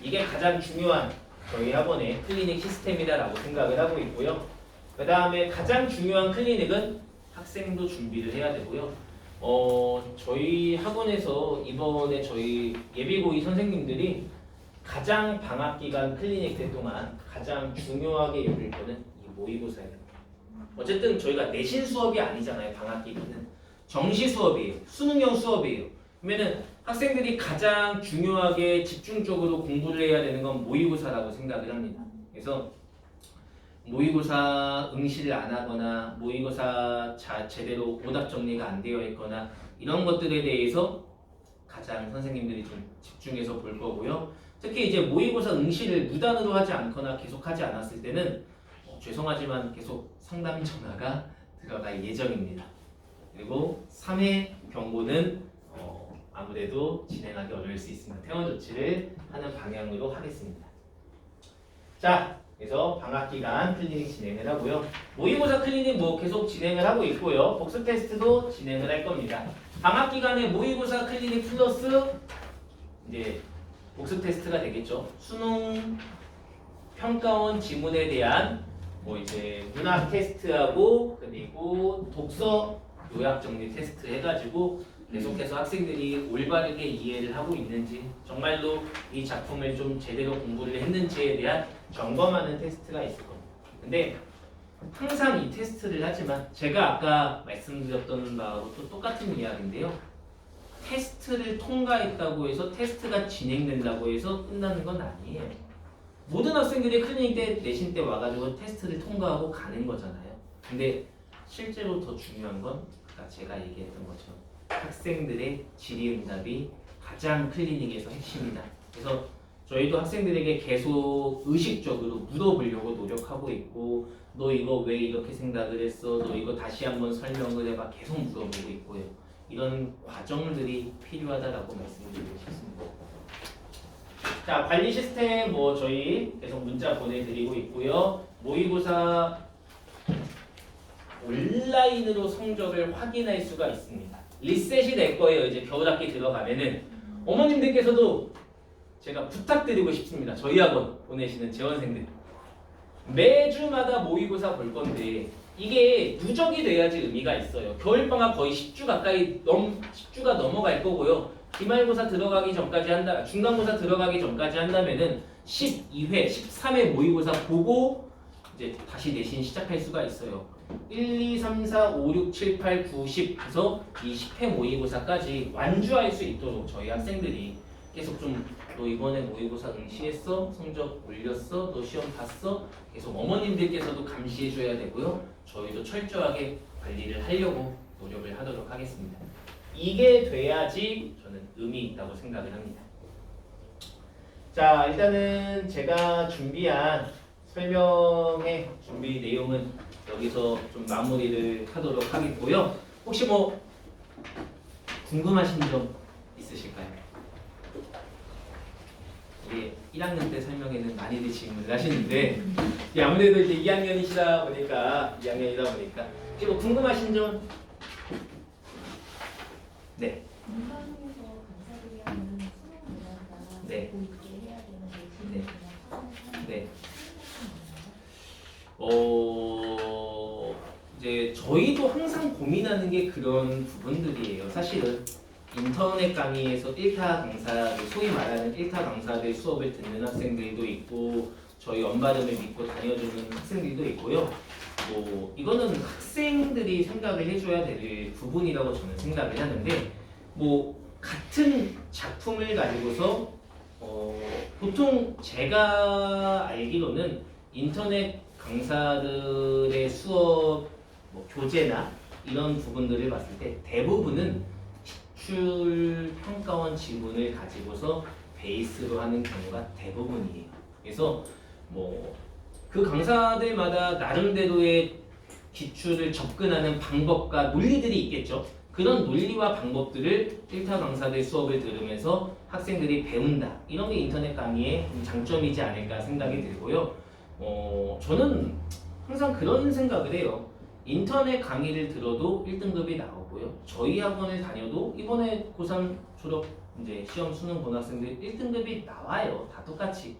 이게 가장 중요한 저희 학원의 클리닉 시스템이다라고 생각을 하고 있고요. 그 다음에 가장 중요한 클리닉은 학생도 준비를 해야 되고요. 저희 학원에서 이번에 저희 예비고이 선생님들이 가장 방학기간 클리닉 때 동안 가장 중요하게 여길 거는 이 모의고사예요. 어쨌든 저희가 내신 수업이 아니잖아요. 방학기간은 정시 수업이에요. 수능형 수업이에요. 그러면은 학생들이 가장 중요하게 집중적으로 공부를 해야 되는 건 모의고사라고 생각을 합니다. 그래서 모의고사 응시를 안 하거나 모의고사 제대로 오답 정리가 안 되어 있거나 이런 것들에 대해서 가장 선생님들이 좀 집중해서 볼 거고요. 특히 이제 모의고사 응시를 무단으로 하지 않거나 계속 하지 않았을 때는 죄송하지만 계속 상담 전화가 들어갈 예정입니다. 그리고 3회 경고는 아무래도 진행하기 어려울 수 있습니다. 퇴원 조치를 하는 방향으로 하겠습니다. 자, 그래서 방학기간 클리닉 진행을 하고요. 모의고사 클리닉 계속 진행을 하고 있고요. 복습 테스트도 진행을 할 겁니다. 방학기간에 모의고사 클리닉 플러스 이제 복습 테스트가 되겠죠. 수능 평가원 지문에 대한 이제 문학 테스트하고 그리고 독서 요약 정리 테스트 해가지고 계속해서 학생들이 올바르게 이해를 하고 있는지 정말로 이 작품을 좀 제대로 공부를 했는지에 대한 점검하는 테스트가 있을 겁니다. 근데 항상 이 테스트를 하지만 제가 아까 말씀드렸던 바로 또 똑같은 이야기인데요. 테스트를 통과했다고 해서 테스트가 진행된다고 해서 끝나는 건 아니에요. 모든 학생들이 클리닉 때 내신 때 와가지고 테스트를 통과하고 가는 거잖아요. 근데 실제로 더 중요한 건 아까 제가 얘기했던 것처럼 학생들의 질의응답이 가장 클리닉에서 핵심이다. 그래서 저희도 학생들에게 계속 의식적으로 물어보려고 노력하고 있고 너 이거 왜 이렇게 생각을 했어? 너 이거 다시 한번 설명을 해봐. 계속 물어보고 있고요. 이런 과정들이 필요하다라고 말씀드리고 싶습니다. 자, 관리 시스템 저희 계속 문자 보내드리고 있고요. 모의고사 온라인으로 성적을 확인할 수가 있습니다. 리셋이 될 거예요. 이제 겨울학기 들어가면은 어머님들께서도 제가 부탁드리고 싶습니다. 저희 학원 보내시는 재원생들 매주마다 모의고사 볼 건데 이게 누적이 돼야지 의미가 있어요. 겨울방학 거의 10주가 넘어갈 거고요. 기말고사 들어가기 전까지 중간고사 들어가기 전까지 한다면은 12회, 13회 모의고사 보고 이제 다시 내신 시작할 수가 있어요. 1, 2, 3, 4, 5, 6, 7, 8, 9, 10 해서 이 10회 모의고사까지 완주할 수 있도록 저희 학생들이 계속 너 이번에 모의고사 응시했어? 성적 올렸어? 너 시험 봤어? 계속 어머님들께서도 감시해줘야 되고요. 저희도 철저하게 관리를 하려고 노력을 하도록 하겠습니다. 이게 돼야지 저는 의미 있다고 생각을 합니다. 자, 일단은 제가 준비한 설명의 준비 내용은 여기서 좀 마무리를 하도록 하겠고요. 혹시 궁금하신 점 있으실까요? 우리 1학년 때 설명에는 많이들 질문을 하시는데 아무래도 이제 2학년이다 보니까 혹시 궁금하신 점? 네. 민방에서 강사들이 하는 수능 문화가 네. 보이게 해야 되는데 네. 이제 저희도 항상 고민하는 게 그런 부분들이에요. 사실은 인터넷 강의에서 1타 강사들, 소위 말하는 1타 강사들 수업을 듣는 학생들도 있고 저희 언발음을 믿고 다녀주는 학생들도 있고요. 이거는 학생들이 생각을 해줘야 될 부분이라고 저는 생각을 하는데 같은 작품을 가지고서 보통 제가 알기로는 인터넷 강사들의 수업 교재나 이런 부분들을 봤을 때 대부분은 기출 평가원 지문을 가지고서 베이스로 하는 경우가 대부분이에요. 그래서 그 강사들마다 나름대로의 기출을 접근하는 방법과 논리들이 있겠죠. 그런 논리와 방법들을 1타 강사들 수업을 들으면서 학생들이 배운다. 이런 게 인터넷 강의의 장점이지 않을까 생각이 들고요. 저는 항상 그런 생각을 해요. 인터넷 강의를 들어도 1등급이 나오고요. 저희 학원을 다녀도 이번에 고3 졸업 이제 시험 수능 본 학생들 1등급이 나와요. 다 똑같이.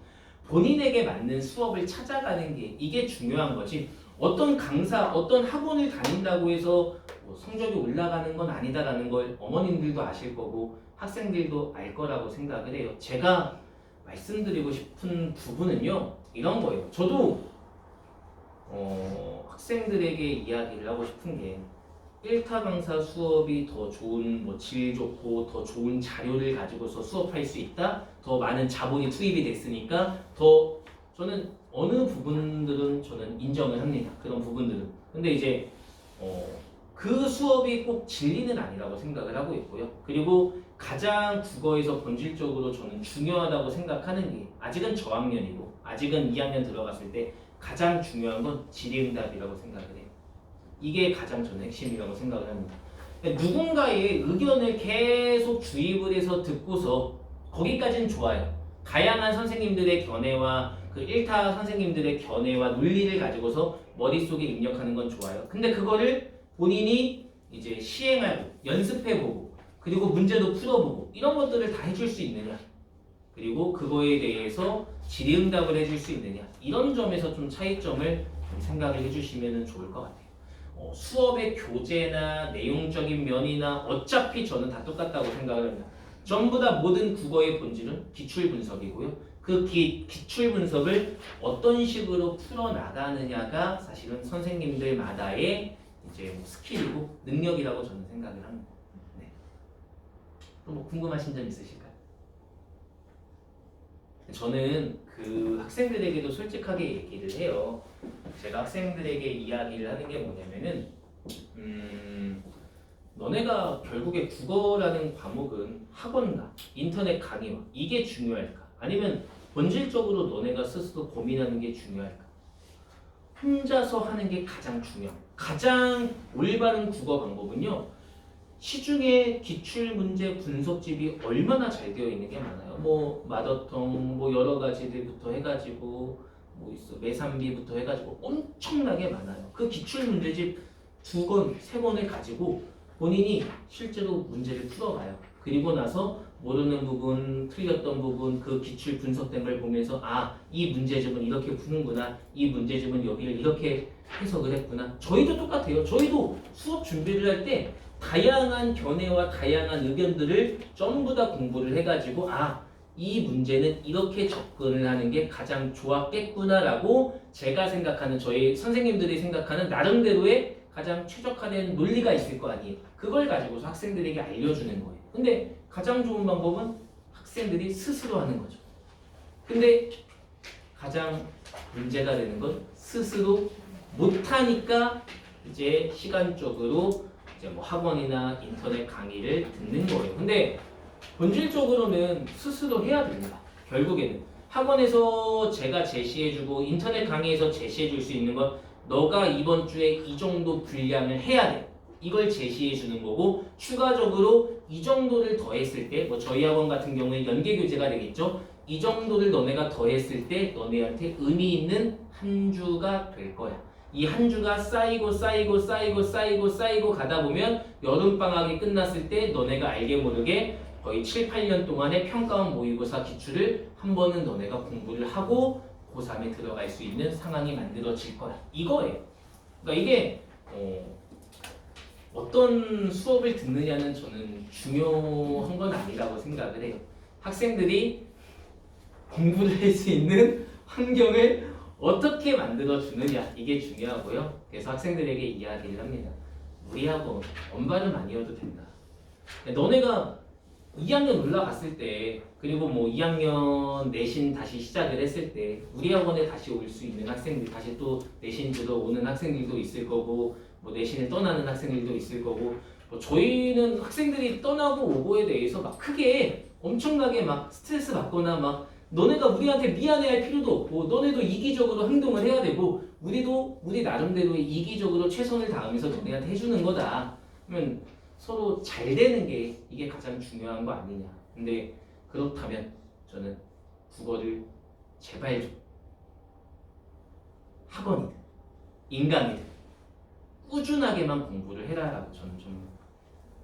본인에게 맞는 수업을 찾아가는 게 이게 중요한 거지. 어떤 강사, 어떤 학원을 다닌다고 해서 뭐 성적이 올라가는 건 아니다라는 걸 어머님들도 아실 거고 학생들도 알 거라고 생각을 해요. 제가 말씀드리고 싶은 부분은요. 이런 거예요. 저도 학생들에게 이야기를 하고 싶은 게 1타 강사 수업이 더 좋은 뭐 질 좋고 더 좋은 자료를 가지고서 수업할 수 있다. 더 많은 자본이 투입이 됐으니까 더 저는 어느 부분들은 저는 인정을 합니다. 그런 부분들은. 근데 이제 그 수업이 꼭 진리는 아니라고 생각을 하고 있고요. 그리고 가장 국어에서 본질적으로 저는 중요하다고 생각하는 게 아직은 저학년이고 아직은 2학년 들어갔을 때 가장 중요한 건 질의응답이라고 생각을 해요. 이게 가장 저는 핵심이라고 생각을 합니다. 그러니까 누군가의 의견을 계속 주입을 해서 듣고서 거기까지는 좋아요. 다양한 선생님들의 견해와 그 1타 선생님들의 견해와 논리를 가지고서 머릿속에 입력하는 건 좋아요. 근데 그거를 본인이 이제 시행하고 연습해보고 그리고 문제도 풀어보고 이런 것들을 다 해줄 수 있느냐 그리고 그거에 대해서 질의응답을 해줄 수 있느냐 이런 점에서 좀 차이점을 좀 생각을 해주시면 좋을 것 같아요. 수업의 교재나 내용적인 면이나 어차피 저는 다 똑같다고 생각을 합니다. 전부 다 모든 국어의 본질은 기출 분석이고요. 그 기출 분석을 어떤 식으로 풀어나가느냐가 사실은 선생님들마다의 이제 뭐 스킬이고 능력이라고 저는 생각을 합니다. 네. 또 뭐 궁금하신 점 있으실까요? 저는 그 학생들에게도 솔직하게 얘기를 해요. 제가 학생들에게 이야기를 하는 게 뭐냐면은 너네가 결국에 국어라는 과목은 학원과 인터넷 강의와 이게 중요할까? 아니면 본질적으로 너네가 스스로 고민하는 게 중요할까? 혼자서 하는 게 가장 중요합니다. 가장 올바른 국어 방법은요. 시중에 기출문제 분석집이 얼마나 잘 되어 있는 게 많아요. 뭐 마더텅 뭐 여러 가지들부터 해가지고 뭐 있어 매산비부터 해가지고 엄청나게 많아요. 그 기출문제집 2권, 3권을 가지고 본인이 실제로 문제를 풀어봐요. 그리고 나서 모르는 부분, 틀렸던 부분, 그 기출 분석된 걸 보면서 아, 이 문제집은 이렇게 푸는구나. 이 문제집은 여기를 이렇게 해석을 했구나. 저희도 똑같아요. 저희도 수업 준비를 할 때 다양한 견해와 다양한 의견들을 전부 다 공부를 해가지고 아, 이 문제는 이렇게 접근을 하는 게 가장 좋았겠구나라고 제가 생각하는 저희 선생님들이 생각하는 나름대로의 가장 최적화된 논리가 있을 거 아니에요. 그걸 가지고서 학생들에게 알려주는 거예요. 근데 가장 좋은 방법은 학생들이 스스로 하는 거죠. 근데 가장 문제가 되는 건 스스로 못하니까 이제 시간적으로 이제 뭐 학원이나 인터넷 강의를 듣는 거예요. 근데 본질적으로는 스스로 해야 됩니다. 결국에는 학원에서 제가 제시해주고 인터넷 강의에서 제시해줄 수 있는 건 너가 이번 주에 이 정도 분량을 해야 돼. 이걸 제시해 주는 거고 추가적으로 이 정도를 더했을 때 뭐 저희 학원 같은 경우에 연계 교재가 되겠죠. 이 정도를 너네가 더했을 때 너네한테 의미 있는 한 주가 될 거야. 이 한 주가 쌓이고 가다 보면 여름방학이 끝났을 때 너네가 알게 모르게 거의 7, 8년 동안의 평가원 모의고사 기출을 한 번은 너네가 공부를 하고 고3에 들어갈 수 있는 상황이 만들어질 거야. 이거예요. 그러니까 이게 어떤 수업을 듣느냐는 저는 중요한 건 아니라고 생각을 해요. 학생들이 공부를 할 수 있는 환경을 어떻게 만들어주느냐 이게 중요하고요. 그래서 학생들에게 이야기를 합니다. 우리 학원 언발은 아니어도 된다. 너네가 2학년 올라갔을 때 그리고 뭐 2학년 내신 다시 시작을 했을 때 우리 학원에 다시 올 수 있는 학생들 다시 또 내신 들어오는 학생들도 있을 거고 뭐 내신을 떠나는 학생들도 있을 거고 뭐 저희는 학생들이 떠나고 오고에 대해서 막 크게 엄청나게 막 스트레스 받거나 막 너네가 우리한테 미안해할 필요도 없고 너네도 이기적으로 행동을 해야 되고 우리도 우리 나름대로 이기적으로 최선을 다하면서 너네한테 해주는 거다. 그러면 서로 잘 되는 게 이게 가장 중요한 거 아니냐. 근데 그렇다면 저는 국어를 제발 좀 학원이든 인강이든 꾸준하게만 공부를 해라라고 저는 좀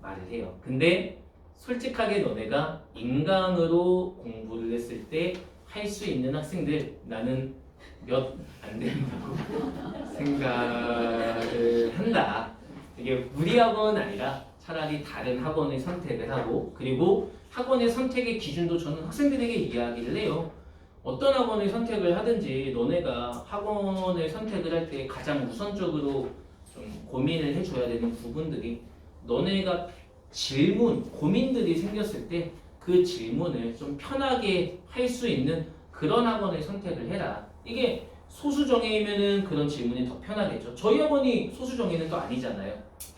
말을 해요. 근데 솔직하게 너네가 인강으로 공부를 했을 때 할 수 있는 학생들 나는 몇 안 된다고 생각을 한다. 이게 우리 학원은 아니라 차라리 다른 학원을 선택을 하고, 그리고 학원의 선택의 기준도 저는 학생들에게 이야기를 해요. 어떤 학원을 선택을 하든지 너네가 학원을 선택을 할 때 가장 우선적으로 좀 고민을 해줘야 되는 부분들이, 너네가 질문, 고민들이 생겼을 때 그 질문을 좀 편하게 할 수 있는 그런 학원을 선택을 해라. 이게 소수정예이면은 그런 질문이 더 편하겠죠. 저희 학원이 소수정예는 또 아니잖아요.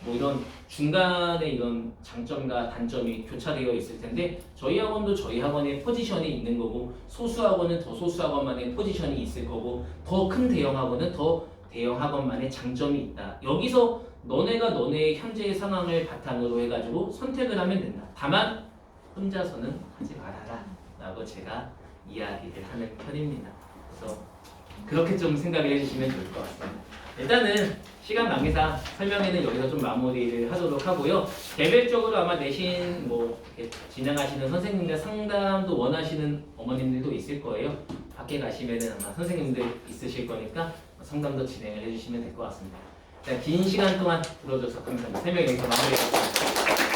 뭐 이런 중간에 이런 장점과 단점이 교차되어 있을 텐데, 저희 학원도 저희 학원의 포지션이 있는 거고, 소수 학원은 더 소수 학원만의 포지션이 있을 거고, 더 큰 대형 학원은 더 대형 학원만의 장점이 있다. 여기서 너네가 너네의 현재의 상황을 바탕으로 해가지고 선택을 하면 된다. 다만 혼자서는 하지 말아라 라고 제가 이야기를 하는 편입니다. 그래서 그렇게 좀 생각을 해주시면 좋을 것 같습니다. 일단은 시간 관계상 설명회는 여기서 좀 마무리를 하도록 하고요. 개별적으로 아마 내신 뭐 이렇게 진행하시는 선생님들 상담도 원하시는 어머님들도 있을 거예요. 밖에 가시면은 아마 선생님들 있으실 거니까 상담도 진행을 해주시면 될 것 같습니다. 긴 시간 동안 들어줘서 감사합니다. 설명 여기서 마무리하겠습니다.